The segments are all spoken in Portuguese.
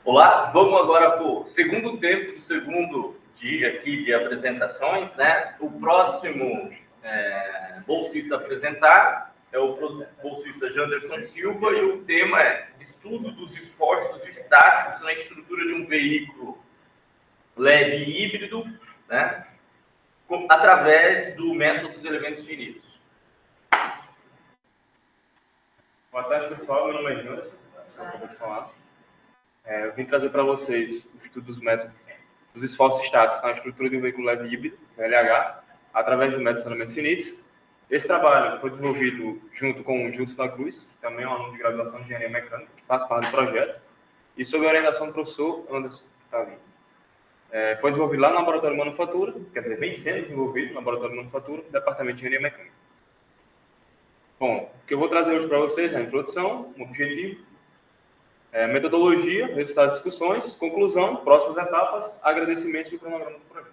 Olá, vamos agora para o segundo tempo do segundo dia aqui de apresentações, né? O próximo bolsista a apresentar é o bolsista Janderson Silva e o tema é estudo dos esforços estáticos na estrutura de um veículo leve e híbrido, né? Através do método dos elementos finitos. Boa tarde, pessoal. Meu nome é Janderson, sou professor. Eu vim trazer para vocês o estudo dos métodos dos esforços estáticos na estrutura de um veículo leve híbrido, VLH, através do método dos elementos finitos. Esse trabalho foi desenvolvido junto com o Gilson da Cruz, que também é um aluno de graduação de Engenharia Mecânica, que faz parte do projeto, e sob a orientação do professor Anderson, que está ali. Foi desenvolvido lá no Laboratório de Manufatura, quer dizer, vem sendo desenvolvido no Laboratório de Manufatura, do Departamento de Engenharia Mecânica. Bom, o que eu vou trazer hoje para vocês é a introdução, um objetivo, metodologia, resultados de discussões, conclusão, próximas etapas, agradecimentos e cronograma do projeto.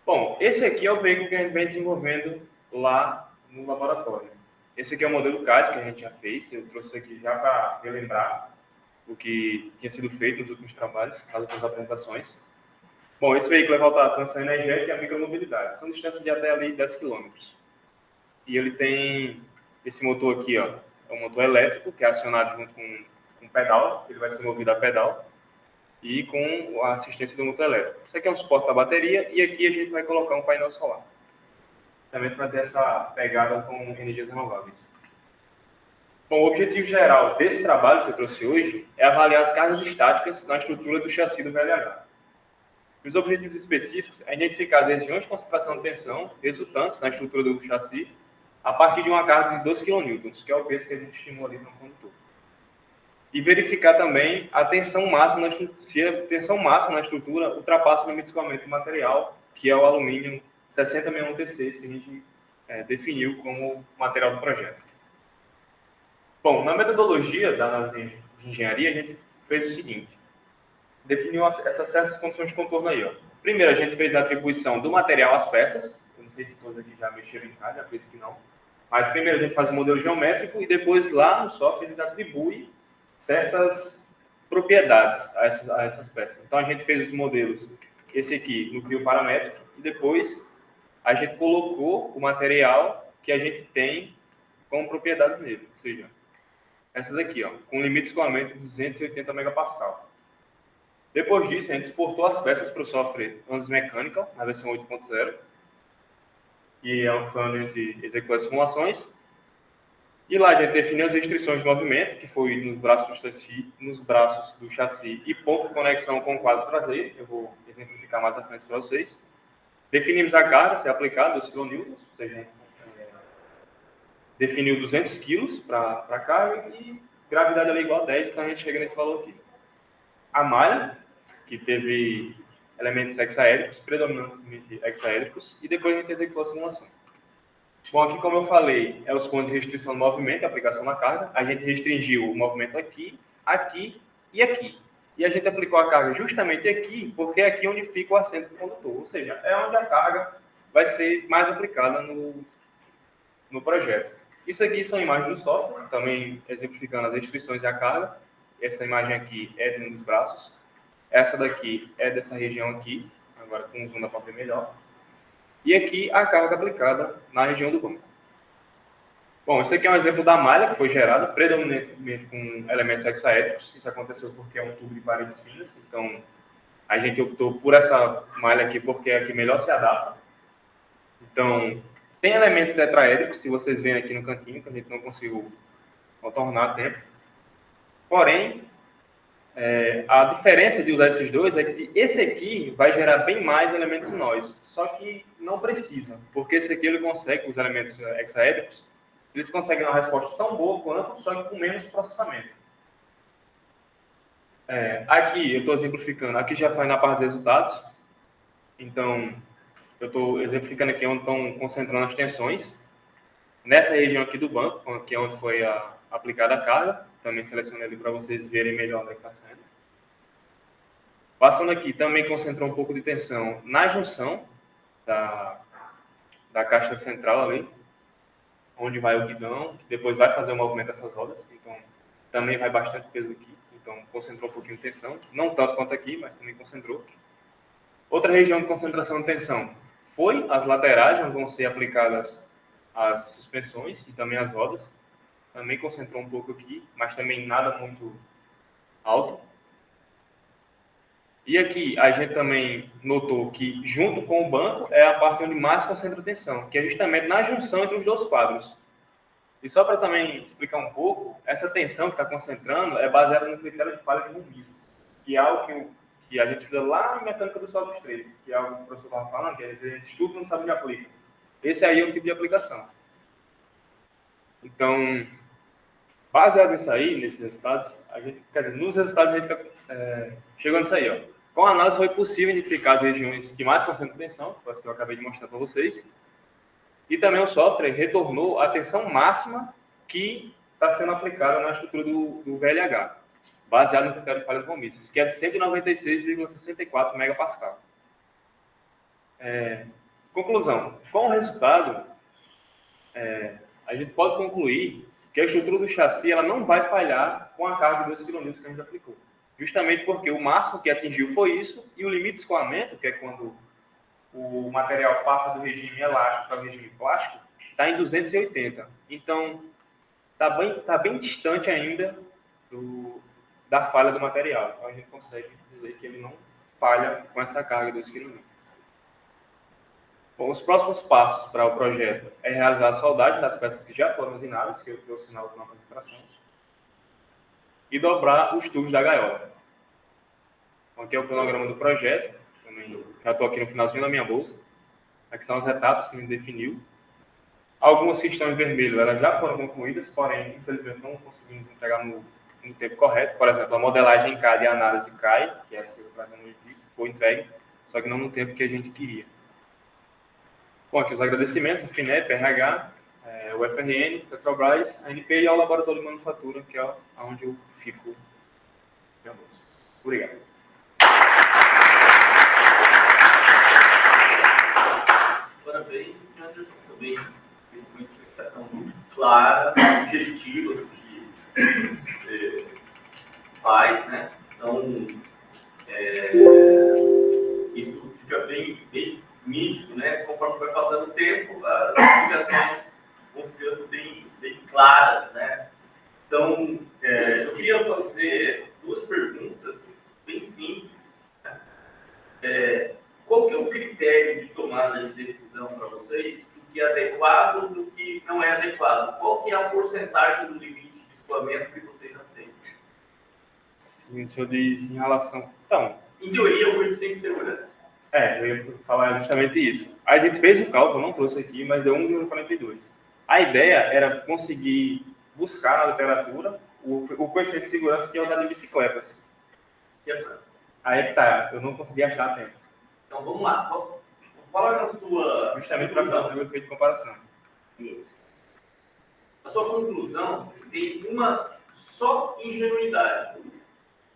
Bom, esse aqui é o veículo que a gente vem desenvolvendo lá no laboratório. Esse aqui é o modelo CAD que a gente já fez, eu trouxe aqui já para relembrar o que tinha sido feito nos últimos trabalhos, nas últimas apresentações. Bom, esse veículo é voltado à transição energética e à micromobilidade. São distâncias de até ali 10 km. E ele tem esse motor aqui, ó, é um motor elétrico, que é acionado junto com um pedal, ele vai ser movido a pedal, e com a assistência do motor elétrico. Isso aqui é um suporte da bateria, e aqui a gente vai colocar um painel solar. Também para ter essa pegada com energias renováveis. Bom, o objetivo geral desse trabalho que eu trouxe hoje é avaliar as cargas estáticas na estrutura do chassi do VLH. Os objetivos específicos é identificar as regiões de concentração de tensão resultantes na estrutura do chassi a partir de uma carga de 2 kN, que é o peso que a gente estimula ali no condutor. E verificar também a tensão máxima, se a tensão máxima na estrutura ultrapassa o limite de escoamento do material, que é o alumínio 6061T6, que a gente definiu como material do projeto. Bom, na metodologia da análise de engenharia, a gente fez o seguinte: definiu essas certas condições de contorno aí. Ó. Primeiro, a gente fez a atribuição do material às peças. Eu não sei se todos aqui já mexeram em CAD, acredito que não. Mas primeiro a gente faz o modelo geométrico e depois lá no software a gente atribui certas propriedades a essas peças. Então a gente fez os modelos, esse aqui no Creo paramétrico, e depois a gente colocou o material que a gente tem com propriedades nele. Ou seja, essas aqui, ó, com limite de escoamento de 280 megapascal. Depois disso, a gente exportou as peças para o software ANSYS Mechanical, na versão 8.0, que é onde a gente executou as simulações. E lá a gente definiu as restrições de movimento, que foi nos braços do chassi e ponto de conexão com o quadro traseiro. Eu vou exemplificar mais à frente para vocês. Definimos a carga a ser aplicada, 2 kN, ou seja, definiu 200 kg para a carga e gravidade ali igual a 10, então a gente chega nesse valor aqui. A malha, que teve elementos hexaédricos, predominantemente hexaédricos, e depois a gente executou a simulação. Bom, aqui, como eu falei, é os pontos de restrição do movimento e aplicação na carga. A gente restringiu o movimento aqui, aqui e aqui. E a gente aplicou a carga justamente aqui, porque é aqui onde fica o assento do condutor. Ou seja, é onde a carga vai ser mais aplicada no projeto. Isso aqui são imagens do software, também exemplificando as restrições e a carga. Essa imagem aqui é de um dos braços. Essa daqui é dessa região aqui, agora com o zoom dá para ver melhor. E aqui a carga aplicada na região do banco. Bom, esse aqui é um exemplo da malha que foi gerada predominantemente com elementos hexaédricos. Isso aconteceu porque é um tubo de paredes finas, então a gente optou por essa malha aqui porque é a que melhor se adapta. Então, tem elementos tetraédricos, se vocês veem aqui no cantinho, que a gente não conseguiu contornar a tempo. Porém, a diferença de usar esses dois é que esse aqui vai gerar bem mais elementos nós, só que não precisa, porque esse aqui ele consegue, os elementos hexaédricos, eles conseguem uma resposta tão boa quanto, só que com menos processamento. Aqui eu estou exemplificando, aqui já foi na parte dos resultados, então eu estou exemplificando aqui onde estão concentrando as tensões, nessa região aqui do banco, que é onde foi aplicada a carga, também selecionei ali para vocês verem melhor onde está sendo. Passando aqui, também concentrou um pouco de tensão na junção da caixa central ali, onde vai o guidão, que depois vai fazer o movimento dessas rodas, então também vai bastante peso aqui. então concentrou um pouquinho de tensão, não tanto quanto aqui, mas também concentrou. Outra região de concentração de tensão foi as laterais, onde vão ser aplicadas as suspensões e também as rodas. Também concentrou um pouco aqui, mas também nada muito alto. E aqui a gente também notou que, junto com o banco, é a parte onde mais concentra tensão, que é justamente na junção entre os dois quadros. E só para também explicar um pouco, essa tensão que está concentrando é baseada no critério de falha de Von-Mises, que é algo que a gente estuda lá em mecânica dos sólidos 3, que é algo que o professor estava falando, que a gente estuda e não sabe onde aplica. Esse aí é o tipo de aplicação. Então, baseado nisso aí, nesses resultados, nos resultados a gente está chegando nisso aí. Ó. Com a análise foi possível identificar as regiões que mais concentram tensão, que foi as que eu acabei de mostrar para vocês, e também o software retornou a tensão máxima que está sendo aplicada na estrutura do VLH, baseado no critério de falha de Von-Mises, que é de 196,64 MPa. Conclusão. Com o resultado, a gente pode concluir que a estrutura do chassi ela não vai falhar com a carga de 2 kN que a gente aplicou. Justamente porque o máximo que atingiu foi isso, e o limite de escoamento, que é quando o material passa do regime elástico para o regime plástico, está em 280. Então, está bem distante ainda da falha do material. Então, a gente consegue dizer que ele não falha com essa carga de 2 kN. Bom, os próximos passos para o projeto é realizar a soldagem das peças que já foram usinadas, que eu trouxe na última apresentação, e dobrar os tubos da gaiola. Então, aqui é o cronograma do projeto. Também já estou aqui no finalzinho da minha bolsa. Aqui são as etapas que a gente definiu. Algumas que estão em vermelho, elas já foram concluídas, porém, infelizmente, não conseguimos entregar no tempo correto. Por exemplo, a modelagem em CAD e a análise CAI, que é essa que eu estou trazendo no vídeo, foi entregue, só que não no tempo que a gente queria. Bom, aqui os agradecimentos, a FINEP, RH, o FRN, Petrobras, a ANP e ao Laboratório de Manufatura, que é onde eu fico. Obrigado. Parabéns, Anderson, também teve uma explicação muito clara, objetiva do que você faz, né? Então, isso fica bem nítido, né? Conforme foi passando o tempo, as explicações vão ficando bem claras, né? Então, eu queria fazer duas perguntas bem simples. Qual que é o critério de tomada de decisão para vocês do que é adequado do que não é adequado? Qual que é a porcentagem do limite de escoamento que vocês aceitam? Sim, o senhor diz em relação... Então, em teoria, o coeficiente de segurança. Eu ia falar justamente isso. A gente fez o cálculo, não trouxe aqui, mas deu 1,42. A ideia era conseguir buscar na literatura o coeficiente de segurança que é usado em bicicletas. Aí é que tá, eu não consegui achar a tempo. Então vamos lá. Qual é a sua... Justamente para fazer o efeito de comparação. Isso. A sua conclusão tem uma só ingenuidade.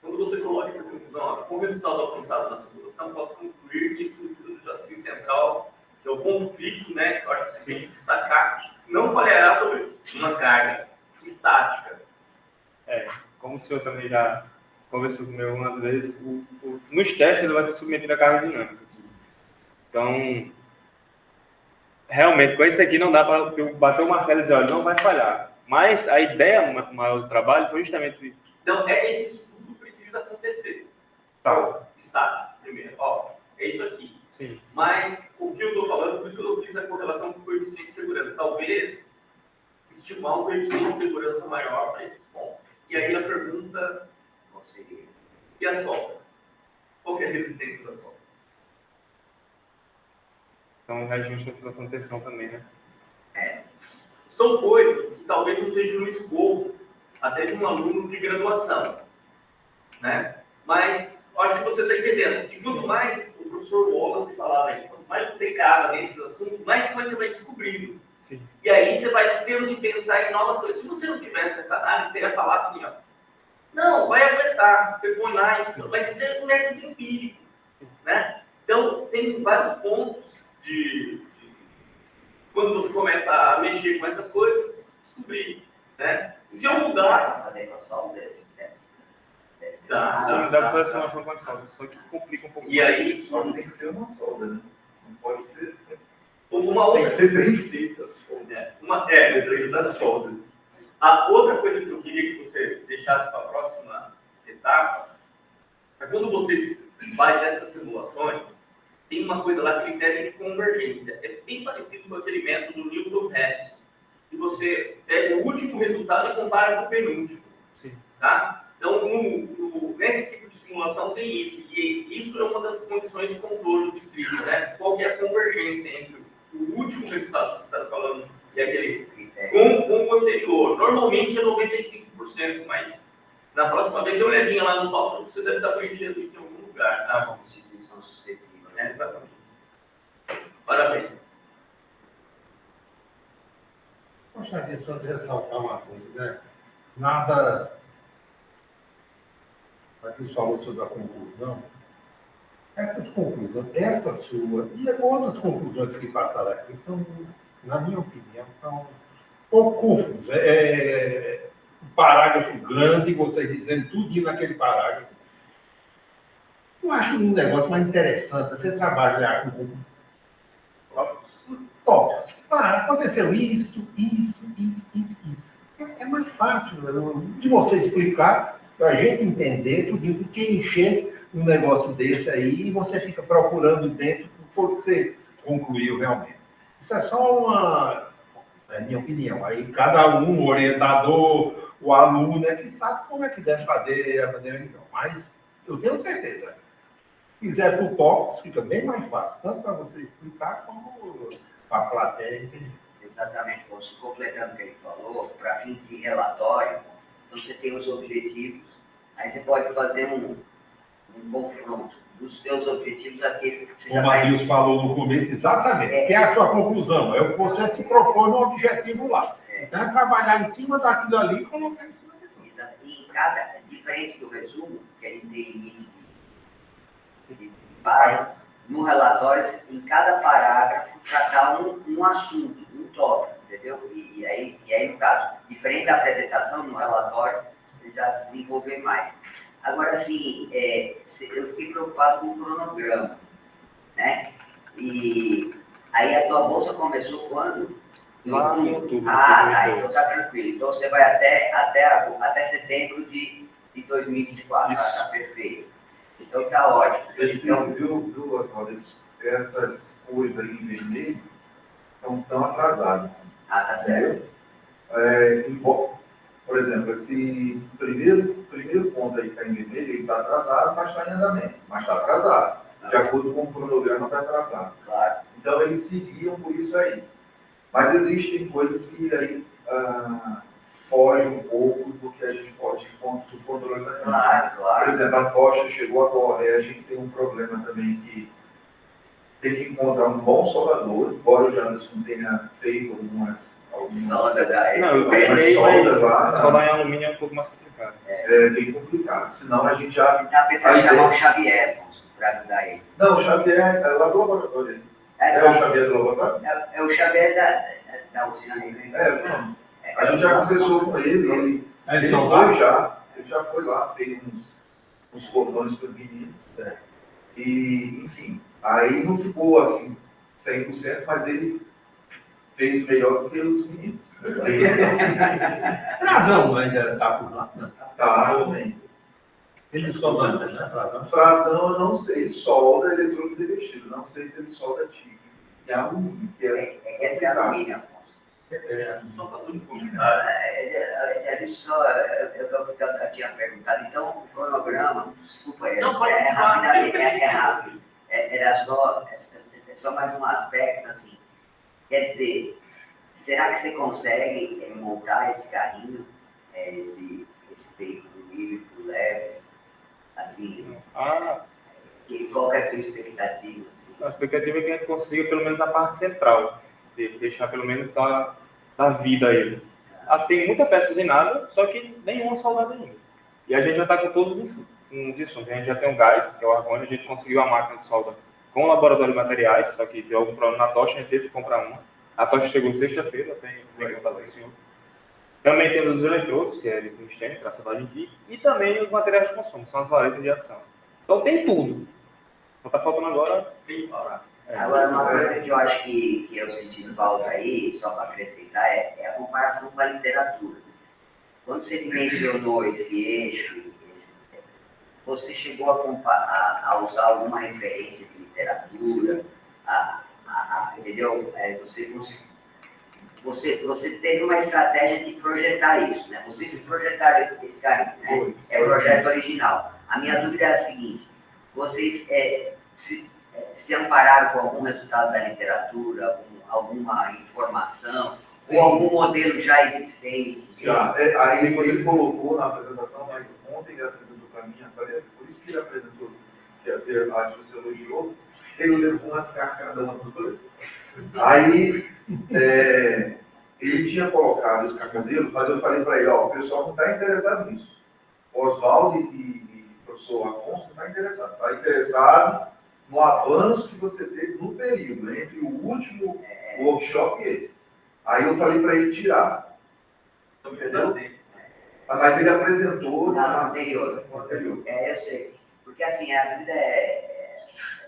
Quando você coloca essa conclusão, com o resultado alcançado na simulação, posso concluir que a estrutura do chassi central, que é o ponto crítico, né, que eu acho que você tem que destacar, não falhará sobre uma carga estática. Como o senhor também já conversou comigo algumas vezes, nos testes ele vai ser submetido à carga dinâmica. Assim. Então, realmente, com esse aqui não dá para eu bater o martelo e dizer, olha, não vai falhar. Mas a ideia maior do trabalho foi justamente... Então, esse estudo precisa acontecer. Tá. Estático, primeiro. É isso aqui. Sim. Mas, o que eu estou falando, por isso que eu fiz a correlação com o coeficiente de segurança. Talvez estimar um coeficiente de segurança maior para esses pontos. E aí a pergunta seria, e as soldas? Qual que é a resistência das soldas? Então, reajuste de situação de tensão também, né? São coisas que talvez não estejam no escopo até de um aluno de graduação, né? Mas eu acho que você está entendendo que quanto mais o professor Wallace falava aí, quanto mais você cava nesses assuntos, mais coisa você vai descobrindo. Sim. E aí você vai tendo que pensar em novas coisas. Se você não tivesse essa análise, você ia falar assim, ó, não, vai aguentar, você põe lá, isso, mas você tem um método empírico, né? Então, tem vários pontos quando você começa a mexer com essas coisas, descobrir, né? Se eu mudar... Essa adequação desse Sim, dá para fazer simulação com a solda, só que complica um pouco. E aí, Só que tem que ser uma solda, né? Não pode ser. uma Tem outra que ser bem feita a solda. detalhista da solda. A outra coisa que eu queria que você deixasse para a próxima etapa é quando você faz essas simulações, tem uma coisa lá, critério de convergência. É bem parecido com aquele método Newton-Raphson, que você pega o último resultado e compara com o penúltimo. Sim. Tá? Então, nesse tipo de simulação tem isso, e isso é uma das condições de controle do script, né? Qual que é a convergência entre o último resultado que você está falando e aquele com o anterior. Normalmente é 95%, mas na próxima vez dê uma olhadinha lá no software, você deve estar preenchendo isso em algum lugar, tá? Constituição sucessiva, É, exatamente. Parabéns. Gostaria só de ressaltar uma coisa, né? Nada. Aqui você falou sobre a conclusão. Essas conclusões, essa sua e outras conclusões que passaram aqui, estão, na minha opinião, estão um pouco confusas. Um parágrafo grande, você dizendo tudo naquele parágrafo. Eu acho um negócio mais interessante você trabalhar com tópicos. Aconteceu isso. É mais fácil de você explicar, para a gente entender tudo, do que encher um negócio desse aí e você fica procurando dentro o que foi que você concluiu realmente. Isso é só minha opinião. Aí cada um, o orientador, o aluno, é que sabe como é que deve fazer a maneira melhor. Mas eu tenho certeza. Se quiser por tópicos, fica bem mais fácil, tanto para você explicar como para a plateia entender. Exatamente, você completando o que ele falou, para fins de relatório, então você tem os objetivos, aí você pode fazer um confronto dos seus objetivos, aqueles que você Como já a vai... Matheus falou no começo, exatamente, que é a sua conclusão, é o que você se propõe no objetivo lá. Então é trabalhar em cima daquilo ali e colocar em cima daquilo. E em cada, diferente do resumo, que a gente tem limite de páginas, no relatório, em cada parágrafo, tratar um assunto, um tópico, entendeu? E aí, no caso, diferente da apresentação, no relatório, você já desenvolver mais. Agora, assim, eu fiquei preocupado com o cronograma, né? E aí a tua bolsa começou quando? Em outubro. Então tá tranquilo. Então você vai até setembro de 2024, tá perfeito. Então tá ótimo. Então, viu, Oswaldo, essas cores aí em vermelho estão tão atrasadas. Tá certo. Por exemplo, esse primeiro ponto aí que está em vermelho, ele está atrasado, mas está em andamento, mas está atrasado. De acordo com o cronograma, está atrasado. Claro. Então, eles seguiam por isso aí. Mas existem coisas que aí fogem um pouco do que a gente pode controlar da gente. Claro. Por exemplo, a tocha chegou agora, e a gente tem um problema também que tem que encontrar um bom soldador, embora o Janderson tenha feito algumas Solda da Não, eu Mas treinei, solda mas lá, soldar em alumínio é um pouco mais complicado. é bem complicado. Senão a gente já... Tá pensando em chamar o Xavier, Afonso, para ajudar ele. Não, o Xavier é lá do laboratório. É o Xavier do laboratório? É o Xavier da oficina livre. Não. A gente já conversou com ele, ele já foi lá, fez uns cordões para os meninos. E, enfim, aí não ficou assim 100%, mas ele fez melhor do que os meninos. Frazão ainda está por lá? Não. Tá, também. Ele soldando, né? Frazão. Frazão, eu não sei, ele solda eletrônico de vestido, não sei se ele solda tigre. E alumínio, que Esse é alumínio, Afonso. Só fazer um comentário. Eu tinha perguntado, então o cronograma, desculpa, Não, pode rapidamente, é rápido. Era só mais um aspecto, assim. Quer dizer, será que você consegue montar esse carrinho, esse veículo híbrido leve, assim, qual é a tua expectativa? Assim? A expectativa é que a gente consiga pelo menos a parte central, deixar pelo menos da vida a ele. Tem muita peça usinada, só que nenhuma soldada ainda. E a gente já está com todos os insumos. A gente já tem um gás, que é o argônio, a gente conseguiu a máquina de solda com o laboratório de materiais, só que deu algum problema na tocha, a gente teve que comprar uma. A tocha chegou sexta-feira, tem que fazer isso. Também temos os eletrodos, que é de tungstênio, para soldagem TIG, e também os materiais de consumo, que são as varetas de adição. Então tem tudo. Só está faltando agora Tem que falar. Agora, uma coisa que eu acho que eu senti falta aí, só para acrescentar, é a comparação com a literatura. Quando você mencionou esse eixo, você chegou a usar alguma referência de literatura, entendeu? Você teve uma estratégia de projetar isso, né? Vocês se projetaram esse caminho, né? É o projeto original. A minha dúvida é a seguinte: vocês se ampararam com algum resultado da literatura, alguma informação, ou algum modelo já existente? Já. Aí ele colocou na apresentação, mas ontem ele apresentou para mim, por isso que ele apresentou, que a que você elogiou, ele levou umas carcadas na doutora. Aí ele tinha colocado esse carcaseiro, mas eu falei para ele, ó, o pessoal não está interessado nisso. O Oswaldo e o professor Afonso não está interessado no avanço que você teve no período, entre o último workshop e esse. Aí eu falei para ele tirar. Entendeu? Mas ele apresentou no anterior. Eu sei. Porque assim, a dúvida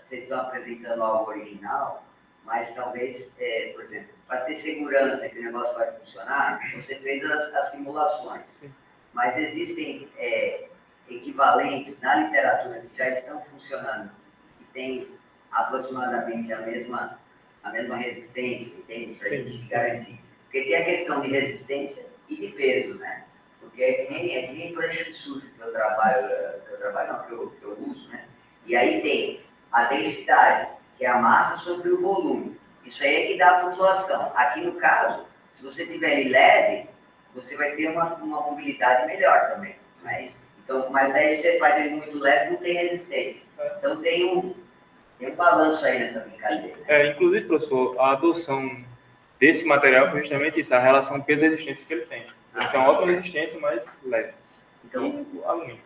vocês estão apresentando algo original, mas talvez, por exemplo, para ter segurança que o negócio vai funcionar, você fez as simulações. Mas existem equivalentes na literatura que já estão funcionando, que têm aproximadamente a mesma resistência, entende? Para a gente garantir. Porque tem a questão de resistência e de peso, né? Porque é que nem prancha de surf que eu trabalho não, que eu uso, né? E aí tem a densidade, que é a massa sobre o volume. Isso aí é que dá a flutuação. Aqui no caso, se você tiver ele leve, você vai ter uma mobilidade melhor também, não é isso? Então, mas aí se você faz ele muito leve, não tem resistência. Então tem um balanço aí nessa brincadeira. Inclusive, professor, a adoção desse material foi justamente isso, a relação peso-resistência que ele tem. Ele tem uma alta resistência, mas leve. Então, E o alumínio.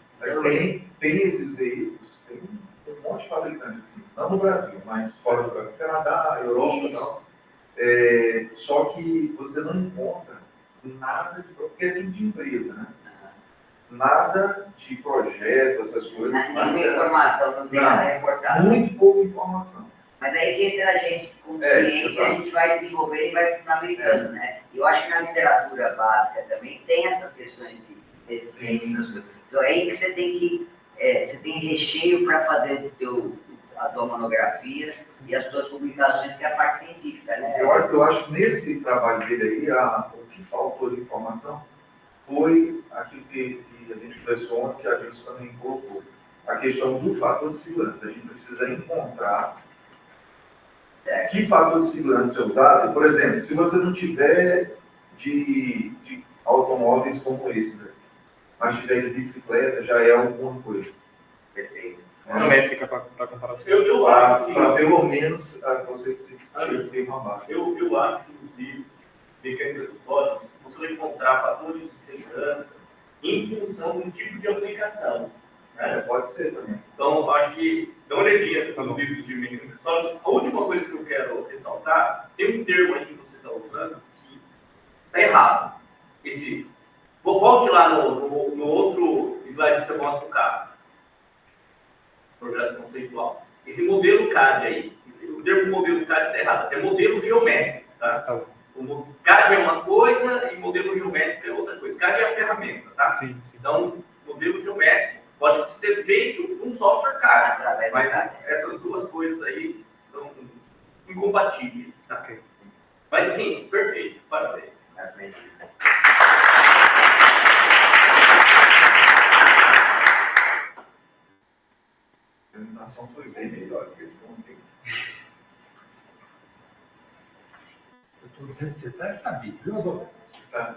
Tem esses veículos, tem um monte de fabricantes assim, não no Brasil, mas fora do Brasil, Canadá, Europa e tal. Só que você não encontra nada porque é tudo de empresa, né? Nada de projeto, essas coisas. Nenhuma informação, não tem nada reportado. Muito pouca informação. Mas aí que entra a gente, como ciência, a gente vai desenvolver e vai fundamentando, né? Eu acho que na literatura básica também tem essas questões de resistência, essas coisas. Então é aí que você tem você tem recheio para fazer a tua monografia e as suas publicações, que é a parte científica, né? Eu acho que nesse trabalho dele aí, o que faltou de informação foi aquilo que a gente conversou ontem, que a gente também colocou. A questão do fator de segurança. A gente precisa encontrar que fator de segurança é usado. Por exemplo, se você não tiver de automóveis como esse, né? Mas tiver de bicicleta, já é alguma coisa. Perfeito. Uma métrica para comparação. Eu acho que Para pelo menos você se ter uma base. Eu acho que os livros de mecânica dos sólidos, você vai encontrar fatores de segurança em função do tipo de aplicação. Né? Pode ser também. Então, acho que, dá uma olhadinha nos livros de mecânica dos sólidos. A última coisa que eu quero ressaltar, tem um termo aí que você está usando que está errado. Volte lá no outro slide que você mostra o carro. Projeto conceitual. Esse modelo CAD aí, o termo modelo CAD está errado, é modelo geométrico, tá? O CAD é uma coisa e modelo geométrico é outra coisa. CAD é a ferramenta, tá? Sim. Então, modelo geométrico pode ser feito com software CAD, mas essas duas coisas aí são incompatíveis, tá? Mas sim, perfeito, parabéns. A apresentação foi bem melhor que eles ontem. Eu estou dizendo que você está sabido, viu, Oswaldo? Tá.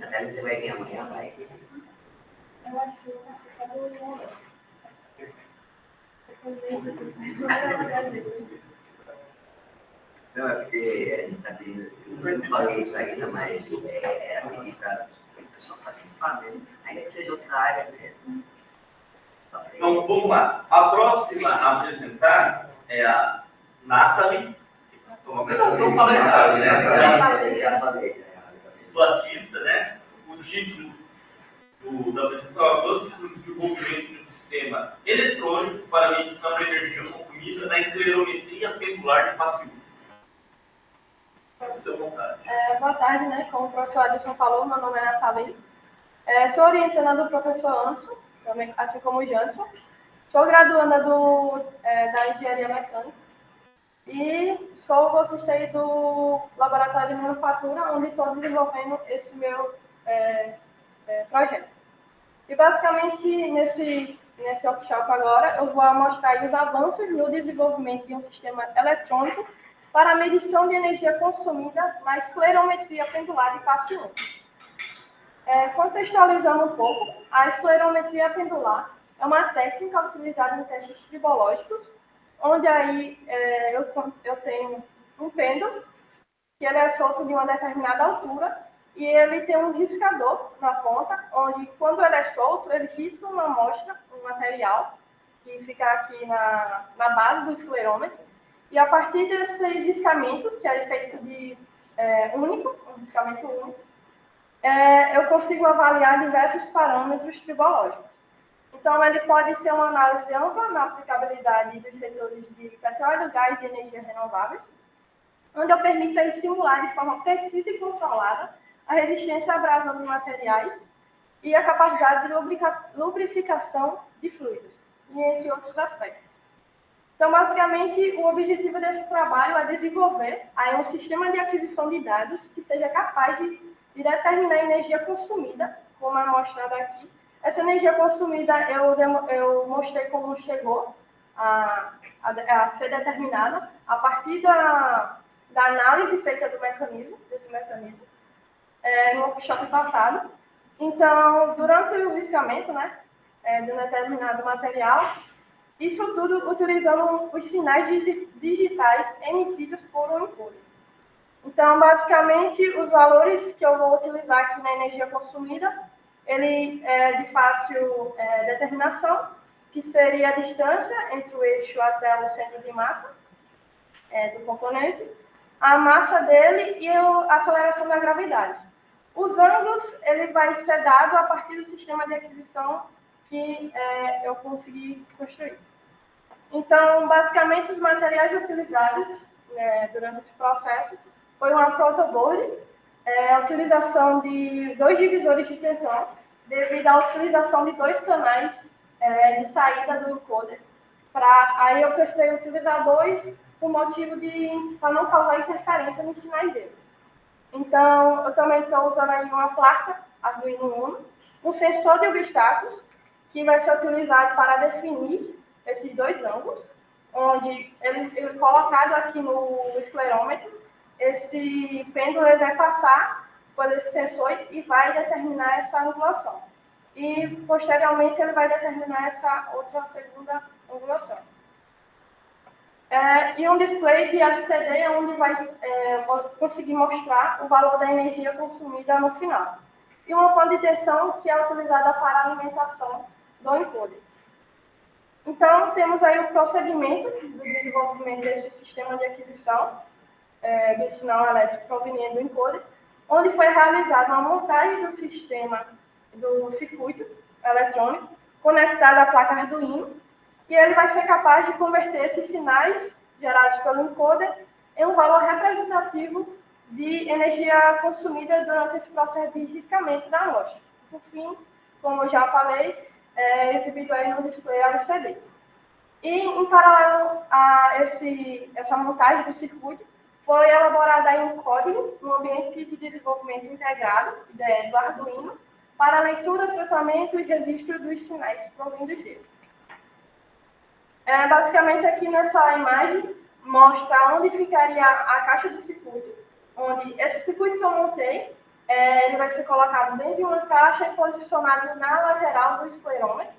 Até você vai ver amanhã, vai. Eu acho que é do Não, é porque a gente está pedindo, eu não falei isso ainda, mas era pedir para o pessoal participar mesmo, ainda que seja outra área mesmo. Então, vamos lá. A próxima a apresentar é a Nathalie. Estou falando errado, né? Já falei. Batista, né? O título da apresentação é o desenvolvimento de um sistema eletrônico para medição de energia consumida na esclerometria pendular de passivo. Fique vontade. Boa tarde, né? Como o professor Adilson falou, meu nome é Nathalie. Sou orientanda do professor Anderson, também, assim como o Janson. Sou graduanda da Engenharia Mecânica e sou bolsista aí do Laboratório de Manufatura, onde estou desenvolvendo esse meu projeto. E basicamente, nesse workshop agora, eu vou mostrar aí os avanços no desenvolvimento de um sistema eletrônico para a medição de energia consumida na esclerometria pendular de passe único. Contextualizando um pouco, a esclerometria pendular é uma técnica utilizada em testes tribológicos, onde aí eu tenho um pêndulo, que ele é solto de uma determinada altura, e ele tem um riscador na ponta, onde quando ele é solto, ele risca uma amostra, um material, que fica aqui na base do esclerômetro, e a partir desse riscamento, que é feito de um riscamento único, eu consigo avaliar diversos parâmetros tribológicos. Então, ele pode ser uma análise ampla na aplicabilidade dos setores de petróleo, gás e energias renováveis, onde eu permito simular de forma precisa e controlada a resistência à abrasão de materiais e a capacidade de lubrificação de fluidos, e entre outros aspectos. Então, basicamente, o objetivo desse trabalho é desenvolver aí um sistema de aquisição de dados que seja capaz de determinar a energia consumida, como é mostrado aqui. Essa energia consumida eu mostrei como chegou a ser determinada a partir da análise feita desse mecanismo, no workshop passado. Então, durante o riscamento, de um determinado material, isso tudo utilizando os sinais digitais emitidos por um encoder. Então, basicamente, os valores que eu vou utilizar aqui na energia consumida, ele é de fácil determinação, que seria a distância entre o eixo até o centro de massa do componente, a massa dele e a aceleração da gravidade. Os ângulos, ele vai ser dado a partir do sistema de aquisição que eu consegui construir. Então, basicamente, os materiais utilizados durante esse processo foi uma protoboard, a utilização de 2 divisores de tensão, devido à utilização de 2 canais de saída do encoder. Aí eu precisei utilizar 2 por motivo para não causar interferência nos sinais deles. Então, eu também estou usando aí uma placa Arduino Uno, um sensor de obstáculos, que vai ser utilizado para definir esses 2 ângulos, onde ele colocado aqui no esclerômetro, esse pêndulo vai passar por esse sensor e vai determinar essa angulação. E, posteriormente, ele vai determinar essa outra segunda angulação. E um display de LCD, onde vai conseguir mostrar o valor da energia consumida no final. E uma fonte de tensão que é utilizada para a alimentação do encoder. Então, temos aí o procedimento do desenvolvimento desse sistema de aquisição do sinal elétrico proveniente do encoder, onde foi realizada uma montagem do sistema do circuito eletrônico conectado à placa Arduino, e ele vai ser capaz de converter esses sinais gerados pelo encoder em um valor representativo de energia consumida durante esse processo de riscamento da amostra. Por fim, como eu já falei, exibido aí no display LCD. E, em paralelo a essa montagem do circuito, foi elaborado aí um código no ambiente de desenvolvimento integrado do Arduino para leitura, tratamento e registro dos sinais provindos dele. Basicamente, aqui nessa imagem, mostra onde ficaria a caixa do circuito, onde esse circuito que eu montei, ele vai ser colocado dentro de uma caixa e posicionado na lateral do esclerômetro,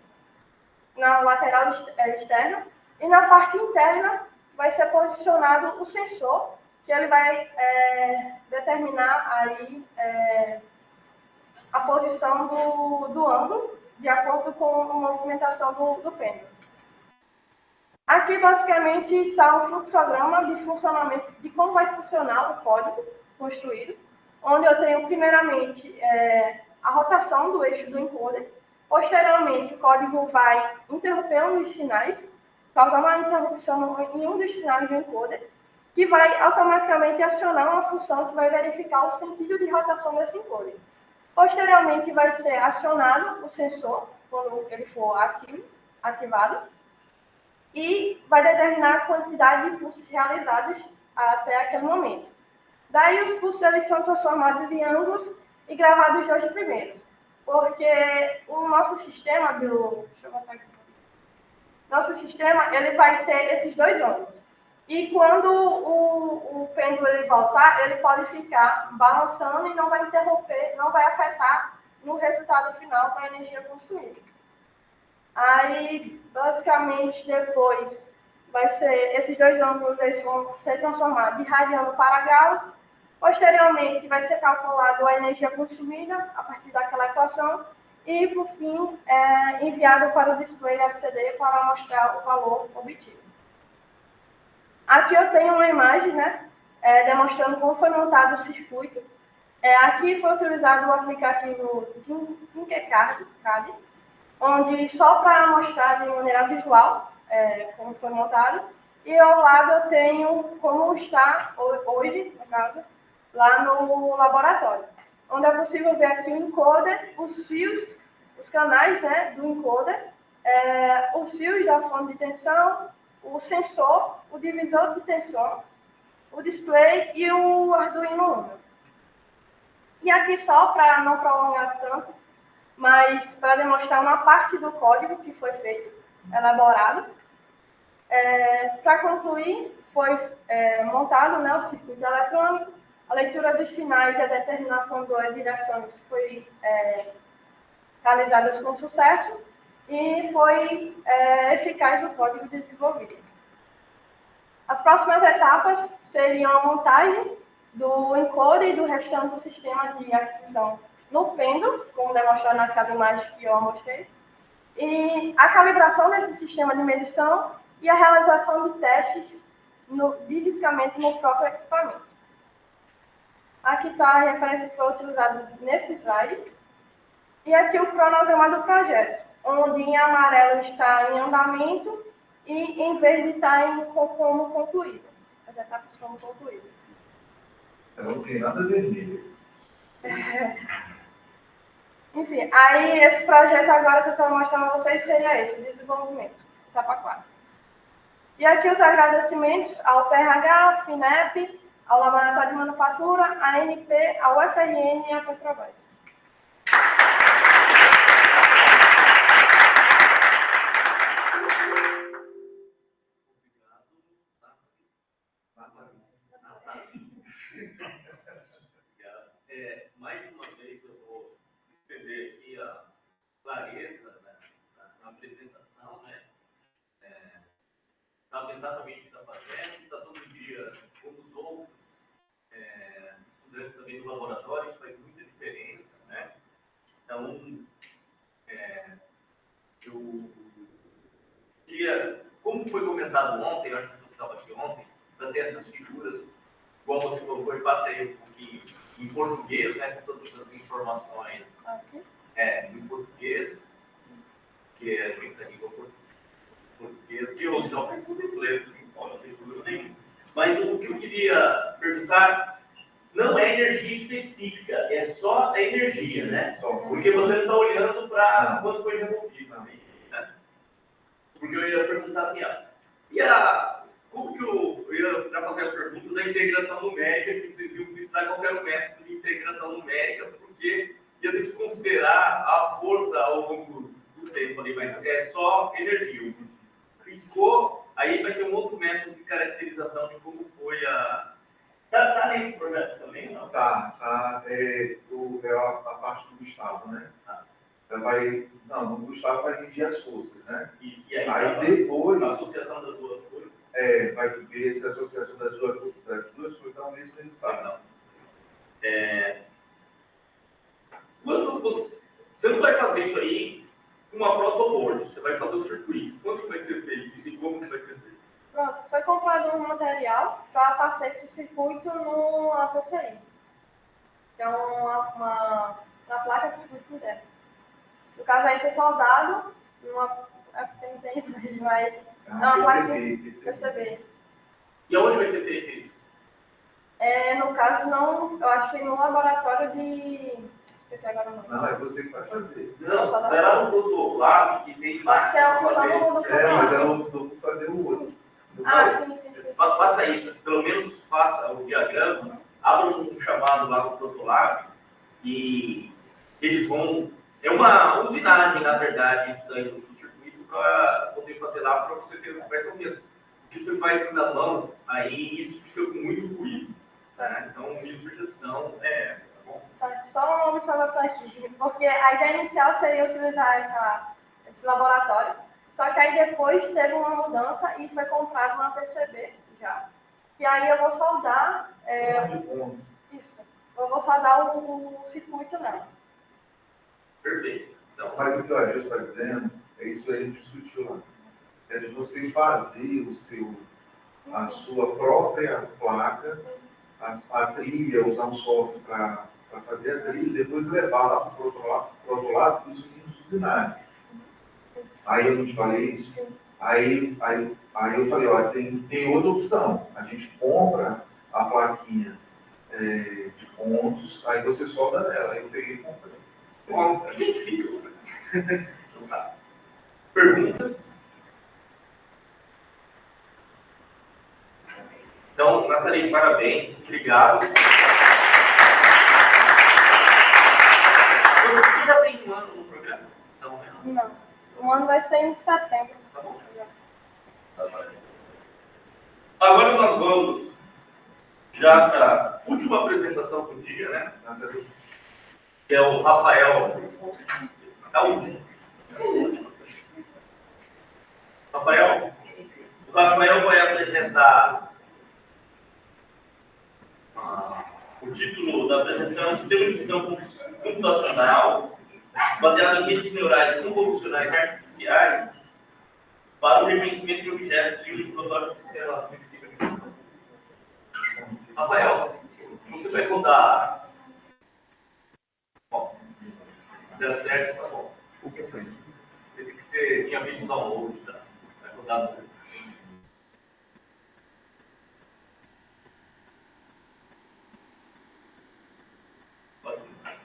na lateral externa, e na parte interna vai ser posicionado o sensor, que ele vai determinar aí a posição do ângulo, de acordo com a movimentação do pêndulo. Aqui, basicamente, está um fluxograma de funcionamento, de como vai funcionar o código construído, onde eu tenho, primeiramente, a rotação do eixo do encoder. Posteriormente, o código vai interromper um dos sinais, causar uma interrupção em um dos sinais do encoder, que vai automaticamente acionar uma função que vai verificar o sentido de rotação desse encoder. Posteriormente, vai ser acionado o sensor, quando ele for ativado, e vai determinar a quantidade de pulsos realizados até aquele momento. Daí, os pulsos eles são transformados em ângulos e gravados os dois primeiros, porque o nosso sistema nosso sistema ele vai ter esses dois ângulos. E quando o pêndulo ele voltar, ele pode ficar balançando e não vai interromper, não vai afetar no resultado final da energia consumida. Aí, basicamente, depois vai ser, esses dois ângulos eles vão ser transformados de radiano para graus. Posteriormente, vai ser calculado a energia consumida a partir daquela equação e, por fim, enviado para o display LCD para mostrar o valor obtido. Aqui eu tenho uma imagem, né, demonstrando como foi montado o circuito. Aqui foi utilizado o aplicativo Tinkercad, onde só para mostrar de maneira visual como foi montado. E ao lado eu tenho como está hoje, no caso, lá no laboratório, onde é possível ver aqui o encoder, os fios, os canais, né, do encoder, os fios da fonte de tensão, o sensor, o divisor de tensão, o display e o Arduino Uno. E aqui só para não prolongar tanto, mas para demonstrar uma parte do código que foi feito, elaborado. Para concluir, foi montado, né, o circuito eletrônico, a leitura dos sinais e a determinação das direções foi realizadas com sucesso e foi eficaz o código desenvolvido. As próximas etapas seriam a montagem do encoder e do restante do sistema de aquisição no pêndulo, como demonstrado naquela imagem que eu mostrei, e a calibração desse sistema de medição e a realização de testes de riscamento no próprio equipamento. Aqui está a referência que foi utilizada nesse slide. E aqui o cronograma do projeto, onde em amarelo está em andamento e em verde está como concluído. As etapas como concluídas. Não tem nada vermelho. Enfim, aí esse projeto agora que eu estou mostrando a vocês seria esse, o desenvolvimento, etapa 4. E aqui os agradecimentos ao PRH, ao FINEP, ao Laboratório de Manufatura, à ANP, ao UFRN e à Petrobras. Mais uma vez eu vou estender aqui a clareza, né, na apresentação, né? Sabe exatamente o que está fazendo, está todo dia, como os outros estudantes também do laboratório, isso faz muita diferença, né? Então, eu queria, como foi comentado ontem, eu acho que você estava aqui ontem, para ter essas figuras, igual você colocou, e passei um pouquinho em português, né, com todas as informações em português, que a gente tem português, que eu não fiz tudo em inglês, não tem problema nenhum. Mas o que eu queria perguntar não é energia específica, é só a energia, né? Porque você não está olhando para quanto foi devolvido também, né? Porque eu ia perguntar assim, como que eu ia já fazer a pergunta da integração numérica, que vocês iam precisar de qualquer método de integração numérica, porque ia ter que considerar a força ao longo do tempo ali, mas é só energia. Riscou, aí vai ter um outro método de caracterização de como foi Tá nesse projeto também, não? A parte do Gustavo, né? O Gustavo vai medir as forças, né? E aí, Aí depois, a associação das duas coisas. vai ver se a associação das duas coisas dá o mesmo resultado. Quando você não vai fazer isso aí com uma protoboard, você vai fazer o circuito. Quanto vai ser feito isso e como que vai ser feito? Pronto, foi comprado um material para passar esse circuito numa PCI. Então, uma placa de circuito interno. No caso, vai ser soldado numa. Não tem inglês, mas é uma placa de PCB. E aonde vai ser feito isso? No caso, não, eu acho que no laboratório de. Esqueci agora o nome. Não, é você que vai fazer. Não, é lá no protolab que tem Pode ser a opção do Mas ela optou por fazer o outro. Sim. Faça isso, pelo menos faça o diagrama, abra um chamado lá no protolab e eles vão. É uma usinagem, na verdade, isso daí do circuito para poder fazer lá para você ter mais confiança. Porque você faz na mão, aí isso fica com muito ruído. Né? Então, minha sugestão é essa, tá bom? Só uma observação aqui, porque a ideia inicial seria utilizar esse laboratório, só que aí depois teve uma mudança e foi comprado uma PCB já. E aí eu vou soldar isso. Eu vou soldar o circuito nela. Perfeito. Então, Mas o que o Adilson está dizendo, é isso aí que a gente discutiu lá. É de você fazer a sua própria placa, a trilha, usar um software para fazer a trilha, e depois levar lá para o outro lado para os meninos usinarem. Aí eu não te falei isso. Aí eu falei, olha, tem outra opção. A gente compra a plaquinha de pontos, aí você solda nela. Aí eu peguei e comprei. bom, a gente fica. Então, tá. Perguntas? Então, Nathalie, parabéns. Obrigado. Você já tem um ano no programa? Não. O ano vai ser em setembro. Tá bom. Agora nós vamos já para a última apresentação do dia, né? Que é o Rafael. A última. Rafael? O Rafael vai apresentar o título da apresentação é um sistema de visão computacional baseado em redes neurais convolucionais artificiais para o reconhecimento de objetos e o protótipo flexível. Rafael, você vai contar. Bom, se der certo, tá bom. O que foi? Esse que você tinha feito no download, tá? Vai contar tudo.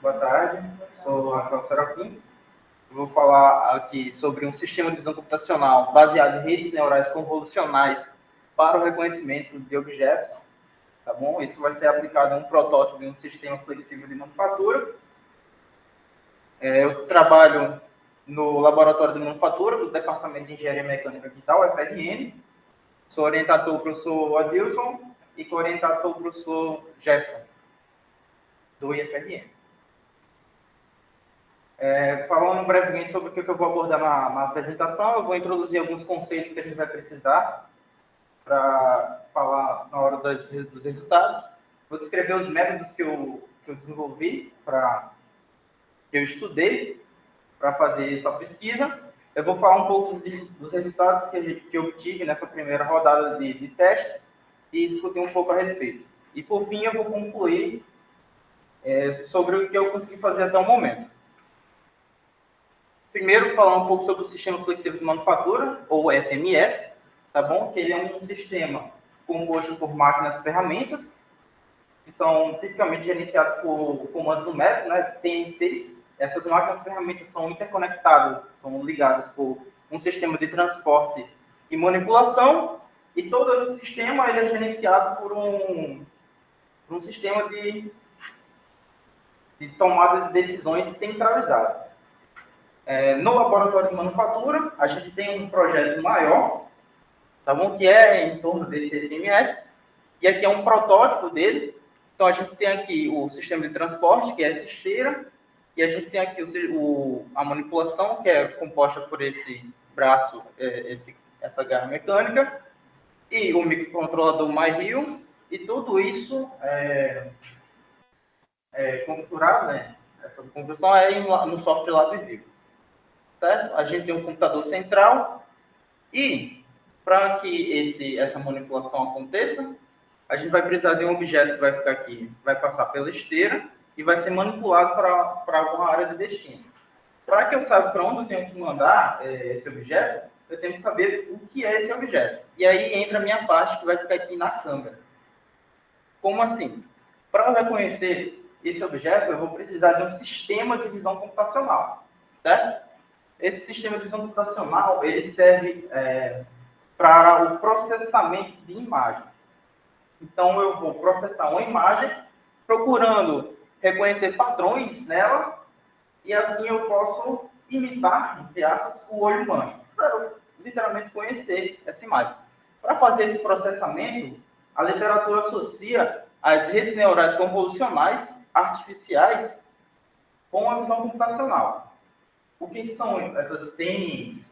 Boa tarde, sou o Rafael Serafim. Eu vou falar aqui sobre um sistema de visão computacional baseado em redes neurais convolucionais para o reconhecimento de objetos, tá bom? Isso vai ser aplicado a um protótipo de um sistema flexível de manufatura. Eu trabalho no laboratório de manufatura do Departamento de Engenharia Mecânica aqui da UFRN. Sou orientador do professor Adilson e co-orientador do professor Jefferson, do IFRN. Falando brevemente sobre o que eu vou abordar na apresentação, eu vou introduzir alguns conceitos que a gente vai precisar para falar na hora dos resultados. Vou descrever os métodos que eu desenvolvi, que eu estudei para fazer essa pesquisa. Eu vou falar um pouco dos resultados que eu obtive nessa primeira rodada de testes e discutir um pouco a respeito. E, por fim, eu vou concluir sobre o que eu consegui fazer até o momento. Primeiro, falar um pouco sobre o Sistema Flexível de Manufatura, ou FMS, tá bom? Que ele é um sistema composto por máquinas e ferramentas, que são tipicamente gerenciadas por comandos numéricos, né, CN6. Essas máquinas e ferramentas são interconectadas, são ligadas por um sistema de transporte e manipulação, e todo esse sistema ele é gerenciado por um sistema de tomada de decisões centralizado. No laboratório de manufatura, a gente tem um projeto maior, tá bom? Que é em torno desse FMS, E aqui é um protótipo dele. Então, a gente tem aqui o sistema de transporte, que é essa esteira, e a gente tem aqui a manipulação, que é composta por esse braço, essa garra mecânica, e o microcontrolador MyReal, e tudo isso configurado, né? Essa configuração no software LabVIEW, certo? A gente tem um computador central, e para que essa manipulação aconteça, a gente vai precisar de um objeto que vai ficar aqui, vai passar pela esteira e vai ser manipulado para alguma área de destino. Para que eu saiba para onde eu tenho que mandar esse objeto, eu tenho que saber o que é esse objeto. E aí entra a minha parte que vai ficar aqui na câmera. Como assim? Para eu reconhecer esse objeto, eu vou precisar de um sistema de visão computacional, certo? Esse sistema de visão computacional, ele serve para o processamento de imagens. Então, eu vou processar uma imagem, procurando reconhecer padrões nela, e assim eu posso imitar, entre aspas, o olho humano, para literalmente conhecer essa imagem. Para fazer esse processamento, a literatura associa as redes neurais convolucionais artificiais com a visão computacional. O que são essas CNNs,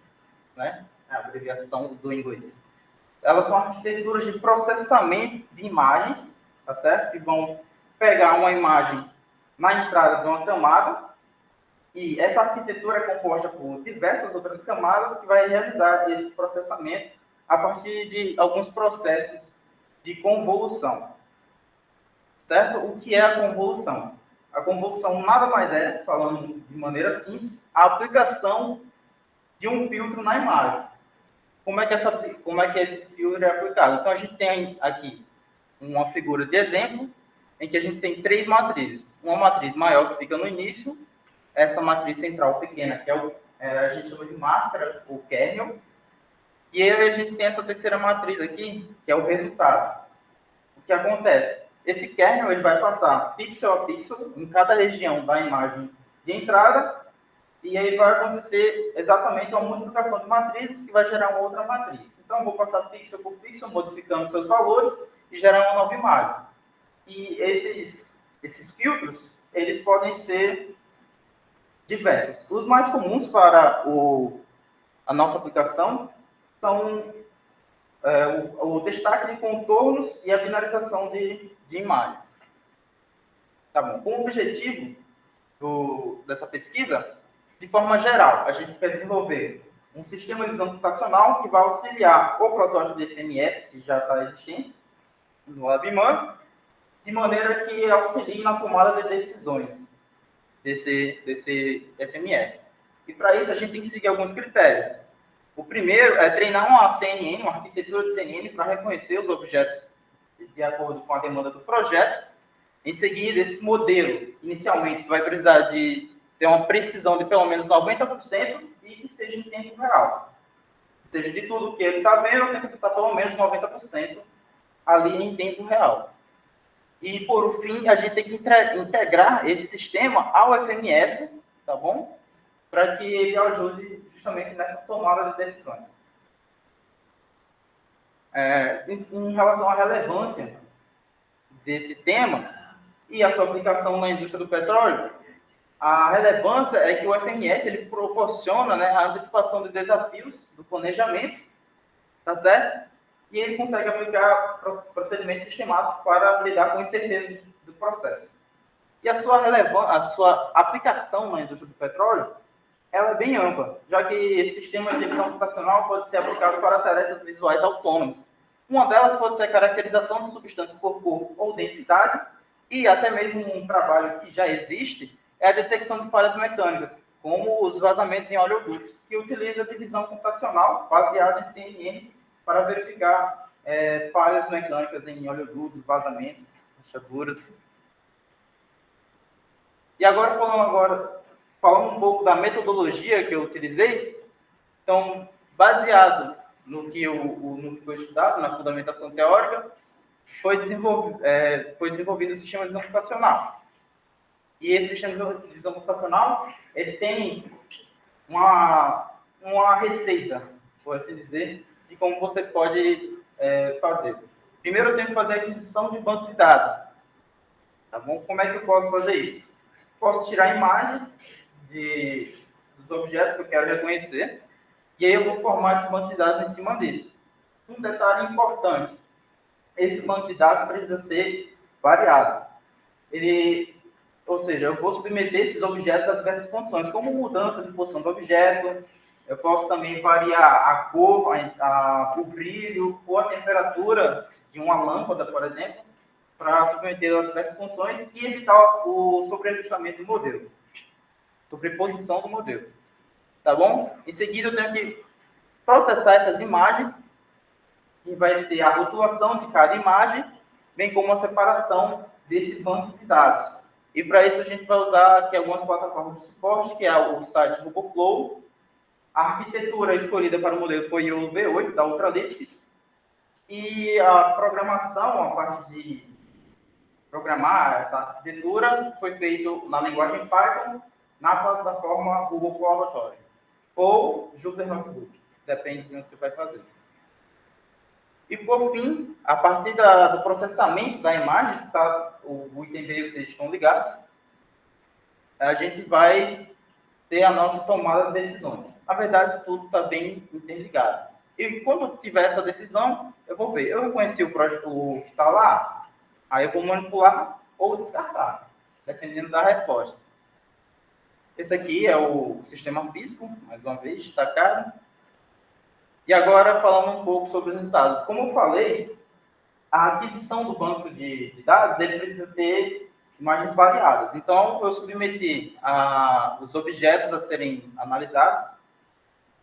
né? A abreviação do inglês. Elas são arquiteturas de processamento de imagens, tá certo? Que vão pegar uma imagem na entrada de uma camada, e essa arquitetura é composta por diversas outras camadas que vai realizar esse processamento a partir de alguns processos de convolução. Certo? O que é a convolução? A convolução nada mais é, falando de maneira simples, a aplicação de um filtro na imagem. Como é que esse filtro é aplicado? Então, a gente tem aqui uma figura de exemplo, em que a gente tem 3 matrizes. Uma matriz maior que fica no início, essa matriz central pequena, que a gente chama de máscara, ou kernel, e aí a gente tem essa terceira matriz aqui, que é o resultado. O que acontece? Esse kernel ele vai passar pixel a pixel em cada região da imagem de entrada, e aí vai acontecer exatamente uma multiplicação de matrizes que vai gerar uma outra matriz. Então, eu vou passar pixel por pixel, modificando seus valores e gerar uma nova imagem. E esses filtros, eles podem ser diversos. Os mais comuns para a nossa aplicação são o destaque de contornos e a binarização de imagens. Tá bom. Com o objetivo dessa pesquisa, de forma geral, a gente quer desenvolver um sistema de visão computacional que vai auxiliar o protótipo de FMS, que já está existente no LabMan, de maneira que auxilie na tomada de decisões desse FMS. E para isso a gente tem que seguir alguns critérios. O primeiro é treinar uma CNN, uma arquitetura de CNN, para reconhecer os objetos de acordo com a demanda do projeto. Em seguida, esse modelo, inicialmente, vai precisar de ter uma precisão de pelo menos 90% e que seja em tempo real. Ou seja, de tudo que ele está vendo, tem que estar pelo menos 90% ali em tempo real. E, por fim, a gente tem que integrar esse sistema ao FMS, tá bom? Para que ele ajude justamente nessa tomada de decisões. Em relação à relevância desse tema e a sua aplicação na indústria do petróleo, a relevância é que o FMS ele proporciona, né, a antecipação de desafios do planejamento, tá certo? E ele consegue aplicar procedimentos sistemáticos para lidar com incertezas do processo. E a sua aplicação na indústria do petróleo, ela é bem ampla, já que esse sistema de visão computacional pode ser aplicado para tarefas visuais autônomas. Uma delas pode ser a caracterização de substância por cor ou densidade, e até mesmo um trabalho que já existe é a detecção de falhas mecânicas, como os vazamentos em oleodutos, que utiliza a divisão computacional baseada em CNN para verificar falhas mecânicas em oleodutos, vazamentos, rachaduras. E agora falando um pouco da metodologia que eu utilizei, então, baseado no que foi estudado, na fundamentação teórica, foi desenvolvido o sistema de visão computacional. E esse sistema de visão computacional, ele tem uma receita, por assim dizer, de como você pode fazer. Primeiro eu tenho que fazer a aquisição de banco de dados. Tá bom? Como é que eu posso fazer isso? Posso tirar imagens dos objetos que eu quero reconhecer, e aí eu vou formar esse banco de dados em cima disso. Um detalhe importante, esse banco de dados precisa ser variado. Ou seja, eu vou submeter esses objetos a diversas condições, como mudança de posição do objeto, eu posso também variar a cor, o brilho ou a temperatura de uma lâmpada, por exemplo, para submeter a diversas funções e evitar o sobreajustamento do modelo, sobreposição do modelo. Tá bom? Em seguida, eu tenho que processar essas imagens, que vai ser a rotulação de cada imagem, bem como a separação desse banco de dados. E para isso a gente vai usar aqui algumas plataformas de suporte, que é o site RoboFlow. A arquitetura escolhida para o modelo foi o V8 da Ultralytics. E a programação, a parte de programar essa arquitetura, foi feito na linguagem Python, na plataforma Google Cloud ou Jupyter Notebook, depende de onde você vai fazer. E por fim, a partir do processamento da imagem, o item B e o C estão ligados, a gente vai ter a nossa tomada de decisões. Na verdade, tudo está bem interligado. E quando tiver essa decisão, eu vou ver, eu reconheci o projeto que está lá, aí eu vou manipular ou descartar, dependendo da resposta. Esse aqui é o sistema físico, mais uma vez, destacado. E agora, falando um pouco sobre os resultados. Como eu falei, a aquisição do banco de dados, ele precisa ter imagens variadas. Então, eu submeti os objetos a serem analisados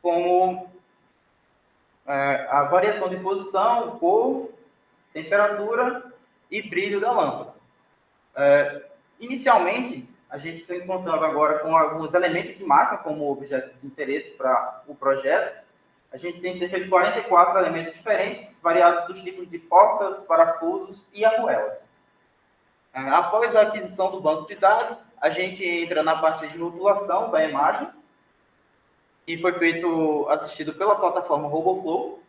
como a variação de posição, cor, temperatura e brilho da lâmpada. Inicialmente, a gente está encontrando agora com alguns elementos de marca como objetos de interesse para o projeto. A gente tem cerca de 44 elementos diferentes, variados dos tipos de portas, parafusos e arruelas. Após a aquisição do banco de dados, a gente entra na parte de rotulação da imagem, e foi assistido pela plataforma RoboFlow,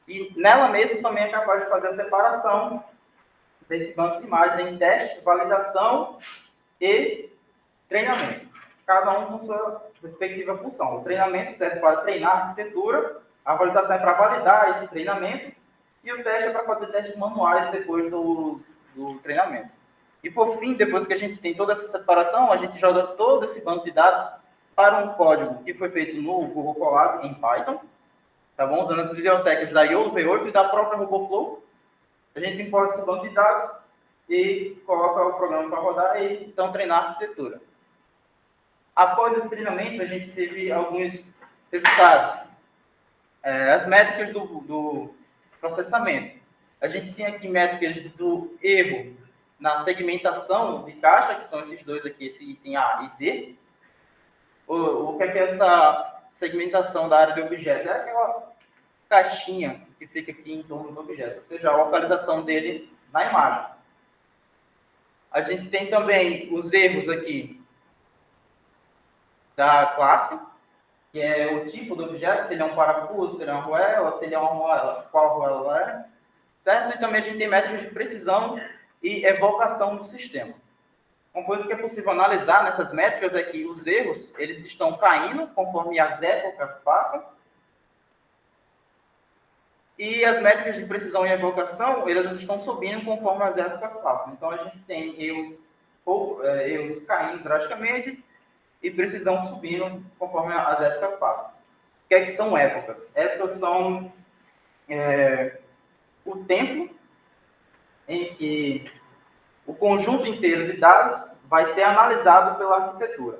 e nela mesmo também é capaz de fazer a separação desse banco de imagens em teste, validação e treinamento. Cada um com sua respectiva função. O treinamento serve para treinar a arquitetura, a validação é para validar esse treinamento, e o teste é para fazer testes manuais depois do treinamento. E por fim, depois que a gente tem toda essa separação, a gente joga todo esse banco de dados para um código que foi feito no Google Colab em Python, tá bom? Usando as bibliotecas da YOLO V8 e da própria RoboFlow. A gente importa esse banco de dados e coloca o programa para rodar e então treinar a arquitetura. Após esse treinamento, a gente teve alguns resultados. As métricas do processamento. A gente tem aqui métricas do erro na segmentação de caixa, que são esses dois aqui, esse item A e D. O que é essa segmentação da área de objetos? É aquela caixinha que fica aqui em torno do objeto, ou seja, a localização dele na imagem. A gente tem também os erros aqui da classe, que é o tipo do objeto, se ele é um parafuso, se ele é uma arruela, se ele é uma arruela, qual arruela é, certo? E também a gente tem métricas de precisão e evocação do sistema. Uma coisa que é possível analisar nessas métricas é que os erros, eles estão caindo conforme as épocas passam, e as métricas de precisão e evocação, elas estão subindo conforme as épocas passam. Então, a gente tem erros caindo drasticamente e precisão subindo conforme as épocas passam. O que é que são épocas? Épocas são o tempo em que o conjunto inteiro de dados vai ser analisado pela arquitetura.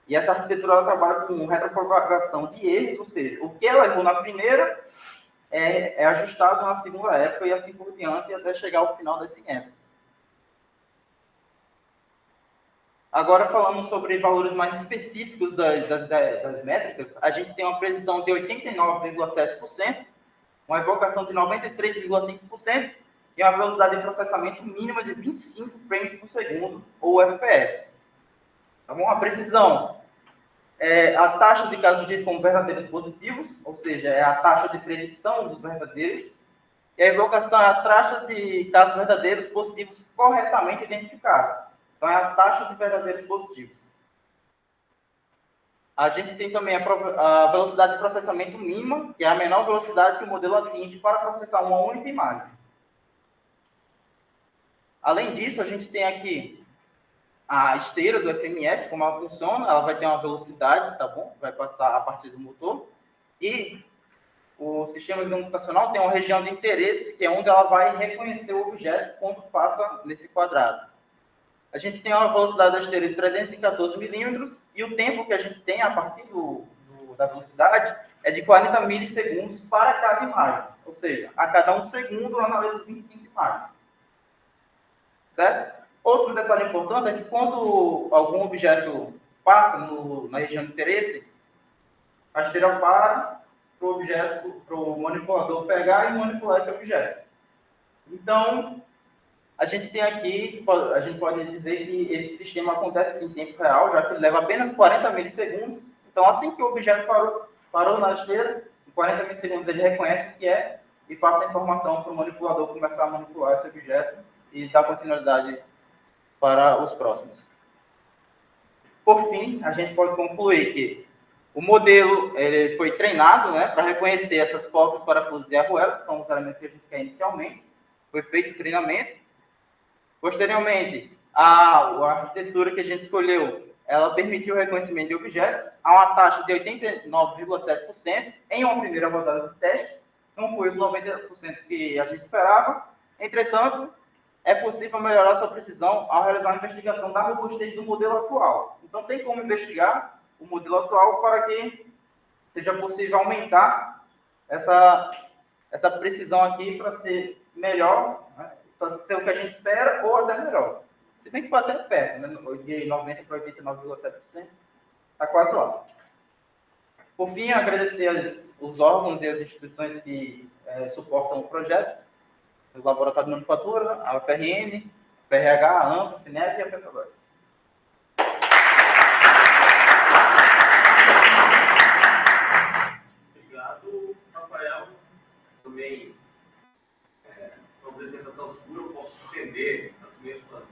E essa arquitetura ela trabalha com retropropagação de erros, ou seja, o que ela errou na primeira é ajustado na segunda época e assim por diante até chegar ao final das 100 épocas. Agora, falando sobre valores mais específicos das métricas, a gente tem uma precisão de 89,7%, uma evocação de 93,5% e uma velocidade de processamento mínima de 25 frames por segundo, ou FPS. Tá bom? A precisão é a taxa de casos ditos como verdadeiros positivos, ou seja, é a taxa de predição dos verdadeiros, e E a evocação é a taxa de casos verdadeiros positivos corretamente identificados. Então, é a taxa de verdadeiros positivos. A gente tem também a velocidade de processamento mínima, que é a menor velocidade que o modelo atinge para processar uma única imagem. Além disso, a gente tem aqui a esteira do FMS, como ela funciona. Ela vai ter uma velocidade, tá bom? Vai passar a partir do motor. E o sistema computacional tem uma região de interesse, que é onde ela vai reconhecer o objeto quando passa nesse quadrado. A gente tem uma velocidade da esteira de 314 milímetros e o tempo que a gente tem a partir da velocidade é de 40 milissegundos para cada imagem. Ou seja, a cada 1 segundo eu analiso 25 imagens. Certo? Outro detalhe importante é que quando algum objeto passa na região de interesse, a esteira para para o manipulador pegar e manipular esse objeto. Então, a gente tem aqui, a gente pode dizer que esse sistema acontece em tempo real, já que ele leva apenas 40 milissegundos. Então, assim que o objeto parou na esteira, em 40 milissegundos ele reconhece o que é e passa a informação para o manipulador começar a manipular esse objeto e dar continuidade para os próximos. Por fim, a gente pode concluir que o modelo ele foi treinado, né, para reconhecer essas portas, parafusos e arruelas, que são os elementos que a gente quer inicialmente. Foi feito o treinamento. Posteriormente, a arquitetura que a gente escolheu, ela permitiu o reconhecimento de objetos a uma taxa de 89,7% em uma primeira rodada de teste. Não foi os 90% que a gente esperava. Entretanto, é possível melhorar sua precisão ao realizar a investigação da robustez do modelo atual. Então, tem como investigar o modelo atual para que seja possível aumentar essa precisão aqui para ser melhor, né? Para ser o que a gente espera ou até melhor. Se bem que foi até perto, né? De 90% para 89,7%, está quase lá. Por fim, agradecer os órgãos e as instituições que suportam o projeto, o Laboratório de Manufatura, a UFRN, a PRH, a AMPA, a FINEP e a Petrobras. Obrigado, Rafael. Também, uma apresentação segura, eu posso estender as mesmas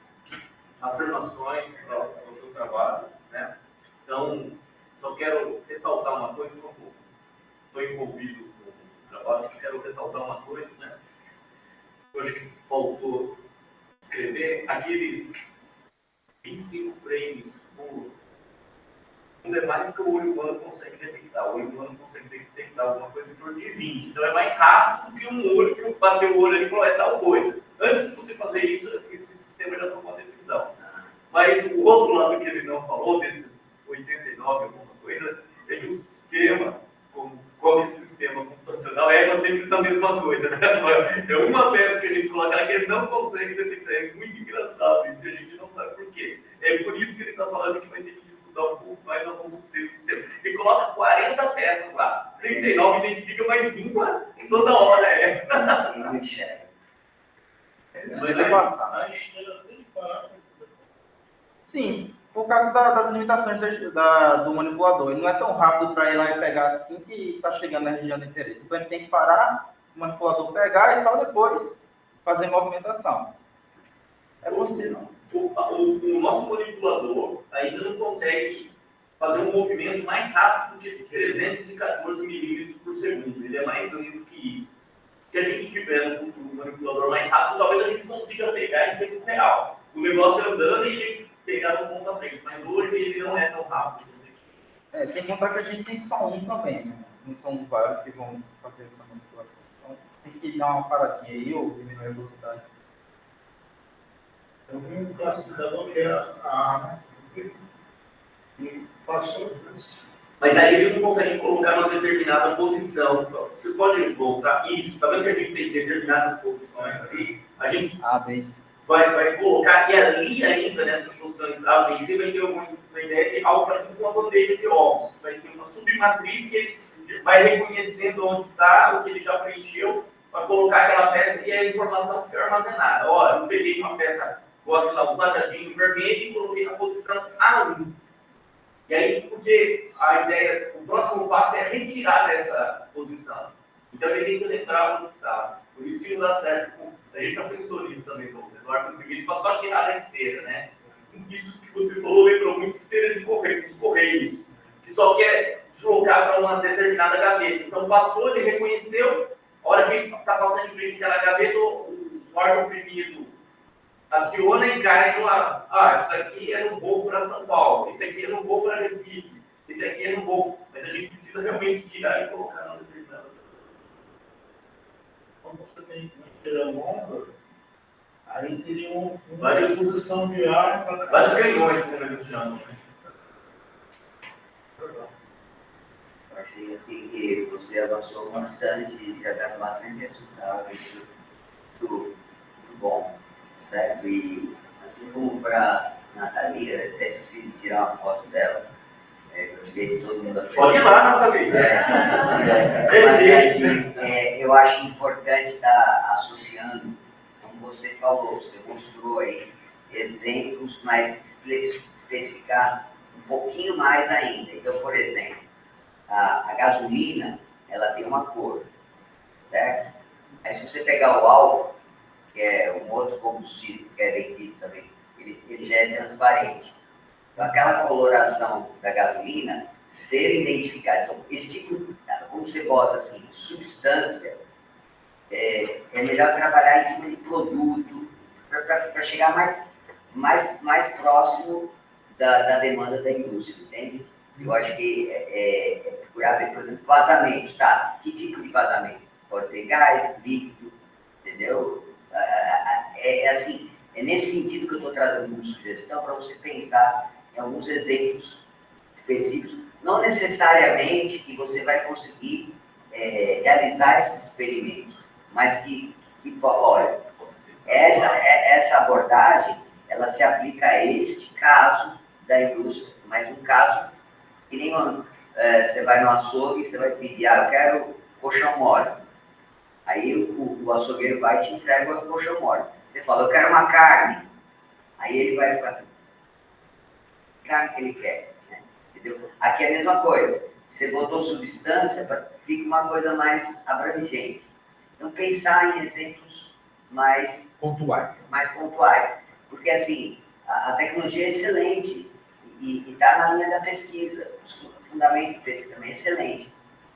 afirmações para o seu trabalho, né? Então, só quero ressaltar uma coisa, como estou envolvido com o trabalho, só quero ressaltar uma coisa, né? Eu acho que faltou escrever aqueles 25 frames por é mais do que o olho humano consegue detectar. O olho humano consegue detectar alguma coisa em torno de 20. Então é mais rápido do que um olho que bater o olho ali e falar é tal coisa. Antes de você fazer isso, esse sistema já tomou uma decisão. Mas o outro lado que ele não falou, desses 89, alguma coisa, é que o sistema, como esse sistema computacional, é sempre da mesma coisa. Né? É uma peça que a gente coloca lá que ele não consegue detectar. É muito engraçado isso, a gente não sabe por quê. É por isso que ele está falando que vai ter que estudar um pouco mais ao longo dos tempos do sistema. Ele coloca 40 peças lá, 39 identifica mais uma, toda hora Não enxerga. Mas é passar. Sim, por causa das limitações do manipulador. Ele não é tão rápido para ir lá e pegar assim que está chegando na região de interesse. Então ele tem que parar, o manipulador pegar e só depois fazer movimentação. É possível. O nosso manipulador ainda não consegue fazer um movimento mais rápido do que esses 314 milímetros por segundo. Ele é mais lento que isso. Se a gente tiver um manipulador mais rápido, talvez a gente consiga pegar em tempo real. O negócio andando e ele pegar no ponto à frente. Mas hoje ele não é tão rápido. Sem contar que a gente tem só um também, né? Não são vários que vão fazer essa manipulação. Então tem que dar uma paradinha aí ou diminuir a velocidade. Eu vim com a cidadão que é a arma e passou. Mas aí ele não consegue colocar uma determinada posição. Você pode voltar isso. Está vendo que a gente tem determinadas posições ali? A gente vai colocar, e ali ainda nessas posições A, B e C, vai ter uma ideia de algo parecido com uma bandeja de ovos. Vai ter uma submatriz que ele vai reconhecendo onde está, o que ele já preencheu, para colocar aquela peça e a informação fica armazenada. Olha, eu peguei uma peça, botei lá um quadradinho vermelho e coloquei na posição A1. E aí, porque a ideia, o próximo passo é retirar dessa posição. Então ele tem que lembrar onde está. Por isso que não dá certo. A gente já pensou nisso também, o Eduardo Primeiro, para só tirar a esteira, né? Isso que você falou lembrou muito esteira de correio, dos correios, que só quer deslocar para uma determinada gaveta. Então passou, ele reconheceu, a hora que ele está passando em frente àquela gaveta, o órgão oprimido aciona e cai no ar. Ah, isso aqui é no voo para São Paulo, isso aqui é no voo para Recife, esse aqui é no voo. Mas a gente precisa realmente tirar e colocar na determinada. Quando você tem uma esteira longa, aí teria uma Vários- posição de ar para Vários canhões, como eles chamam. Eu achei assim que você avançou bastante, já está com bastante resultado, isso muito bom, certo? E assim como para a Nathalie, até esqueci de tirar uma foto dela, eu tirei de todo mundo a Pode ir lá, Nathalie. Mas, assim, eu acho importante estar associando, como você falou, você mostrou aí exemplos, mas especificar um pouquinho mais ainda. Então, por exemplo, a gasolina, ela tem uma cor, certo? Aí se você pegar o álcool, que é um outro combustível que é vendido também, ele já é transparente. Então, aquela coloração da gasolina ser identificada. Então, esse tipo, como você bota assim, substância, é melhor trabalhar em cima de produto para chegar mais próximo da demanda da indústria, entende? Eu acho que procurar ver, por exemplo, vazamentos, tá? Que tipo de vazamento? Pode ter gás, líquido, entendeu? Assim, é nesse sentido que eu estou trazendo uma sugestão para você pensar em alguns exemplos específicos, não necessariamente que você vai conseguir realizar esses experimentos, mas que olha, essa abordagem, ela se aplica a este caso da indústria, mas um caso que nem você vai no açougue e você vai pedir, eu quero colchão mole. Aí o açougueiro vai e te entrega o colchão mole. Você fala, eu quero uma carne. Aí ele vai ficar assim, carne que ele quer, né? Entendeu? Aqui é a mesma coisa. Você botou substância, fica uma coisa mais abrangente. Então, pensar em exemplos mais Pontuais. Porque, assim, a tecnologia é excelente e está na linha da pesquisa. O fundamento de pesquisa também é excelente.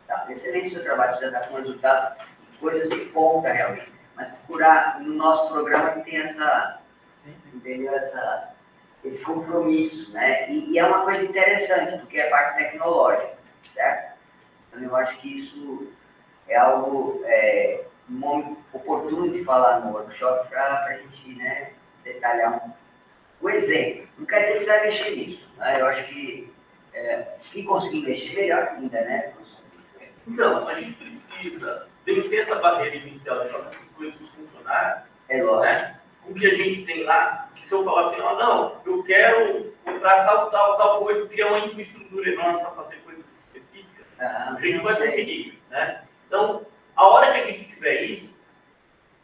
Tá? Excelente o seu trabalho, você já está com resultado, coisas de ponta, realmente. Mas procurar, no nosso programa, tem entendeu? Esse compromisso, né? E é uma coisa interessante, porque é parte tecnológica, certo? Então, eu acho que isso é algo oportuno de falar no workshop para a gente, né, detalhar um exemplo. Não quer dizer que você vai mexer nisso, né? Eu acho que se conseguir mexer, melhor ainda, né? Então, a gente precisa vencer essa barreira inicial de fazer essas coisas funcionarem. É lógico. Né? O que a gente tem lá, que se eu falar assim, não, eu quero comprar tal coisa, criar uma infraestrutura enorme para fazer coisas específicas, a gente vai conseguir. Né? Então, a hora que a gente tiver isso,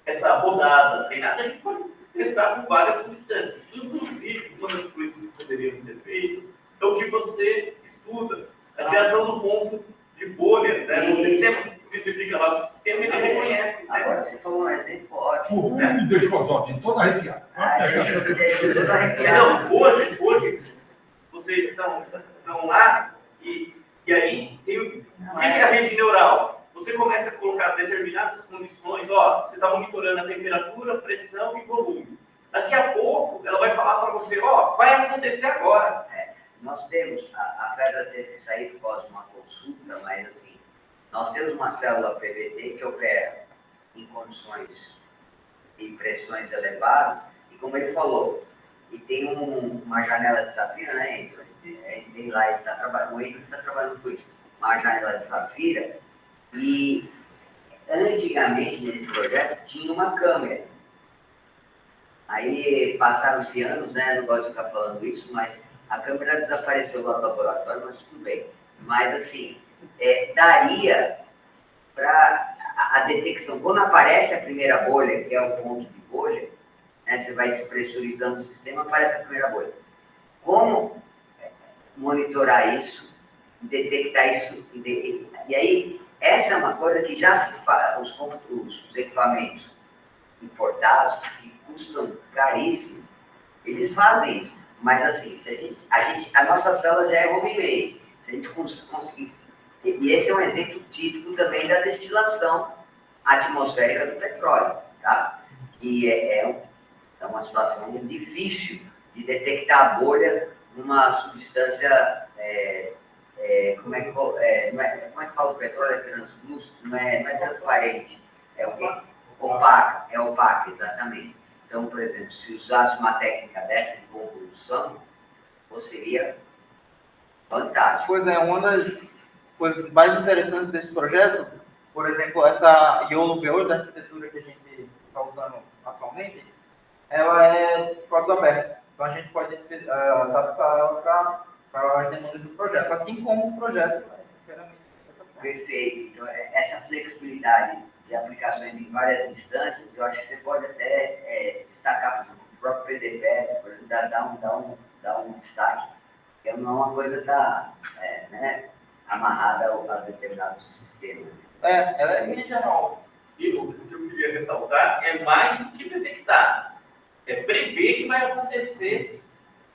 essa rodada treinada, a gente pode testar com várias substâncias. Inclusive, uma das coisas que poderiam ser feitas é o que você estuda, a criação do ponto de bolha, né? No sistema, porque você fica lá no sistema e ele reconhece. Né? Agora, você falou um exemplo ótimo. Me deixou as ordens toda arrepiada. Deixa eu arrepiar. Então, hoje vocês estão lá e aí tem o que é a rede neural? Você começa a colocar determinadas condições, você está monitorando a temperatura, pressão e volume. Daqui a pouco, ela vai falar para você, vai acontecer agora. Nós temos, a Fedra teve que sair por causa de uma consulta, mas assim, nós temos uma célula PVT que opera em condições de pressões elevadas, e como ele falou, e tem uma janela de safira, né, Heitor? Tem lá, o Heitor está trabalhando com isso, uma janela de safira, e antigamente nesse projeto tinha uma câmera. Aí passaram-se anos, né, não gosto de ficar falando isso, mas a câmera desapareceu lá do laboratório, mas tudo bem. Mas assim, daria para a detecção, quando aparece a primeira bolha, que é o ponto de bolha, né, você vai despressurizando o sistema, aparece a primeira bolha. Como monitorar isso, detectar isso, e aí essa é uma coisa que já se faz, os equipamentos importados, que custam caríssimo, eles fazem isso. Mas assim, se a nossa célula já é homemade. Se a gente conseguisse. E esse é um exemplo típico também da destilação atmosférica do petróleo, tá? E é uma situação difícil de detectar a bolha numa substância. Como é que fala o petróleo? É translúcido, não é transparente. É o quê? Opaca. É opaca, exatamente. Então, por exemplo, se usasse uma técnica dessa de convolução, seria fantástico. Pois é, uma das coisas mais interessantes desse projeto, por exemplo, essa YOLO V8 da arquitetura que a gente está usando atualmente, ela é código aberto. Então a gente pode adaptar ela para as demandas do projeto, assim como o projeto inteiramente. Perfeito. Então, essa flexibilidade de aplicações em várias instâncias, eu acho que você pode até destacar, por exemplo, o próprio PDPF, por exemplo, dar um destaque, que não é uma coisa que está amarrada a determinados sistemas. Ela é bem geral. E o que eu queria ressaltar é mais do que detectar. É prever que vai acontecer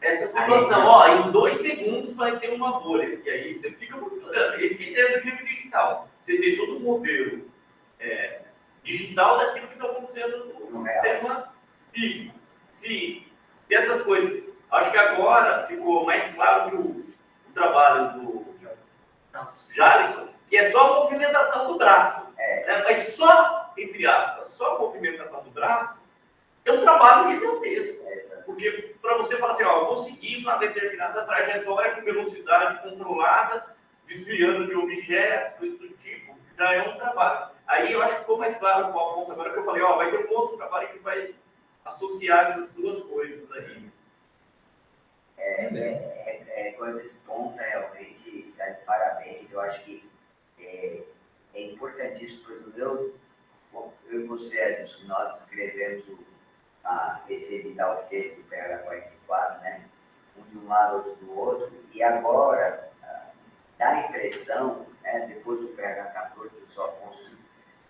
essa situação. Ó, em 2 segundos vai ter uma bolha. E aí você fica monitorando. Esse que é a ideia do chip digital. Você tem todo o modelo digital daquilo que está acontecendo no sistema físico. Se essas coisas... Acho que agora ficou mais claro que o trabalho do Jalisson, que é só a movimentação do braço. Mas só, entre aspas, só a movimentação do braço é um trabalho gigantesco. Porque para você falar assim, ó, eu vou seguir uma determinada trajetória com velocidade controlada, desviando de objetos, coisas do tipo, já é um trabalho. Aí eu acho que ficou mais claro com o Afonso agora que eu falei, ó, vai ter um outro trabalho que vai associar essas duas coisas aí. Coisa de ponta, realmente, tá de parabéns. Eu acho que é importantíssimo, por exemplo, eu e você, Edson, nós escrevemos esse edital de texto do PH 44, né? Um de um lado, outro do outro, e agora dá a impressão, né, depois do PH 14, do Sr. Afonso,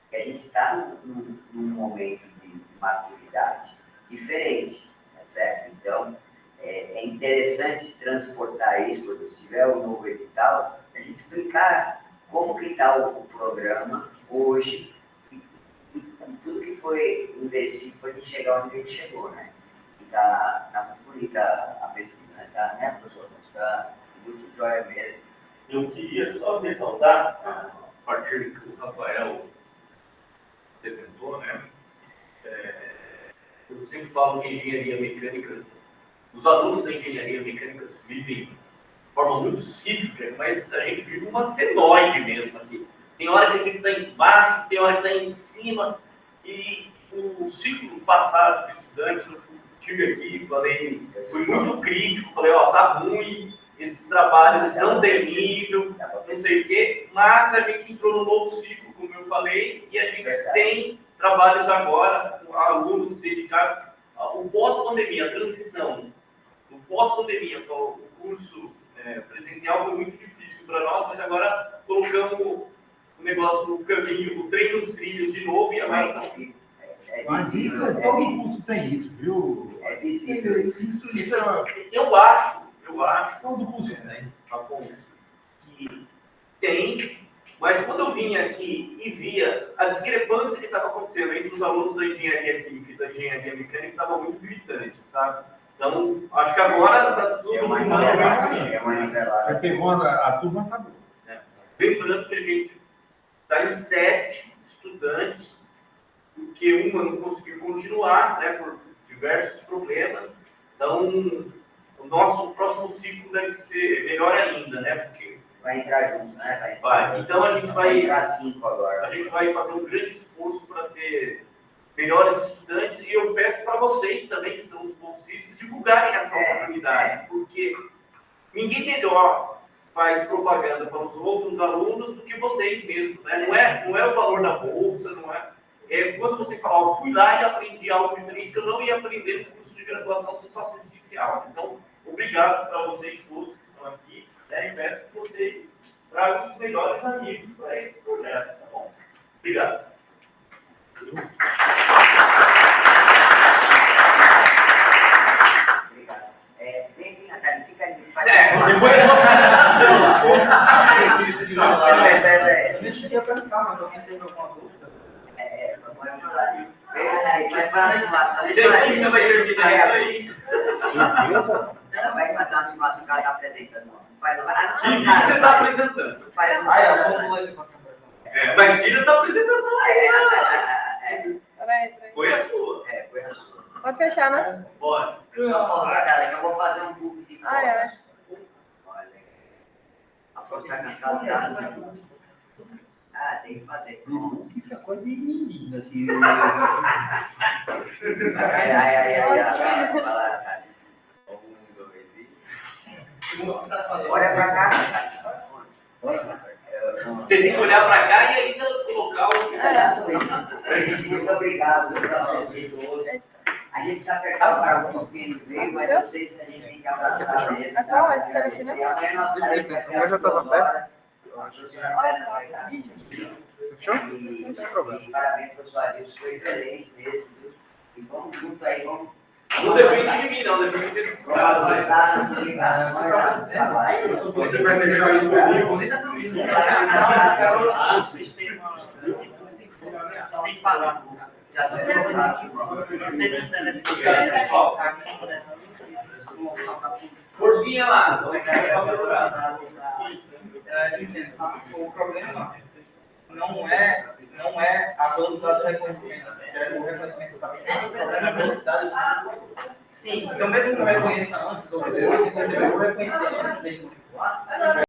que a gente está num momento de maturidade diferente, tá certo? Então, é interessante transportar isso, quando se tiver um novo edital, a gente explicar como que está o programa hoje, e tudo que foi investido para a gente chegar onde a gente chegou, né? Está muito bonita a pesquisa, né, professor? Está muito jóia mesmo. Eu queria só ressaltar, a partir do que o Rafael apresentou, né? Eu sempre falo que a engenharia mecânica, os alunos da engenharia mecânica vivem de forma muito cíclica, mas a gente vive uma senoide mesmo aqui. Tem hora que a gente está embaixo, tem hora que está em cima, e o ciclo passado de estudantes, eu estive aqui, falei, fui muito crítico, falei, ó, tá ruim, esses trabalhos não tem nível, não sei o quê, mas a gente entrou no novo ciclo, como eu falei, e a gente tem trabalhos agora com alunos dedicados ao pós-pandemia, a transição do pós-pandemia para o curso presencial foi muito difícil para nós, mas agora colocamos o negócio no caminho, o trem nos trilhos de novo, e agora está aqui. Mas isso, todo curso tem isso, viu? É visível. Isso é... Eu acho, Todo curso tem. Afonso, que tem, mas quando eu vinha aqui e via a discrepância que estava acontecendo entre os alunos da engenharia química e da engenharia mecânica, estava muito gritante, sabe? Então, acho que agora está tudo uma nivelada. Você pegou a turma, acabou. Lembrando que a gente está em 7 estudantes, porque uma não conseguiu continuar, né, por diversos problemas. Então, o nosso próximo ciclo deve ser melhor ainda, né? Porque vai entrar junto, né? Vai. Então a gente vai entrar 5 agora. A gente vai fazer um grande esforço para ter melhores estudantes, e eu peço para vocês também, que são os bolsistas, divulgarem essa oportunidade, porque ninguém melhor faz propaganda para os outros alunos do que vocês mesmos, né? Não é o valor da bolsa, não é. É quando você fala, eu fui lá e aprendi algo diferente que eu não ia aprender no curso de graduação se só assistisse aula. Então, obrigado para vocês todos que estão aqui, né? E peço que vocês trago os melhores amigos para esse projeto, tá bom? Obrigado. Obrigado. Vem aqui, Natália, fica ali. Depois eu vou fazer a Eu ia perguntar, mas alguém teve alguma dúvida? Vamos falar. Vem aí, vai fazer uma simulação. Você vai terminar isso aí? Ela vai fazer uma simulação que ela está apresentando. Não faz, não vai. Que vídeo você está apresentando? Não faz, não Ah, faz. Mas tira essa apresentação aí. Peraí. Foi a sua. Foi a sua. Pode fechar, né? Bora. Só falta, galera, que eu vou fazer um pouco de foto. Ai. Olha. A foto está cansada. Ah, tem que fazer. Isso é coisa de menina que. Ai. Vai lá, cara. Olha pra cá. Você tem que olhar para cá e ainda colocar o. Muito obrigado. A gente precisa apertar o parafuso que ele veio, mas eu sei se a gente tem que abraçar ele. Qual é esse assim, né? Amanhã nós estaremos aqui Eu já estava às 2 horas. Fechou? E parabéns para o seu Adilson, foi excelente mesmo. E vamos junto aí, vamos. Não depende de mim, não, depende desses caras. Valorizar as ligações do trabalho. Você vai deixar aí comigo, né? Sem pagar. Já estou preocupado. Forcinha lá. O problema não é a velocidade do reconhecimento. O reconhecimento está bem, o problema é a velocidade. Sim, então mesmo que eu reconheça antes ou depois, eu vou reconhecer antes dele circular.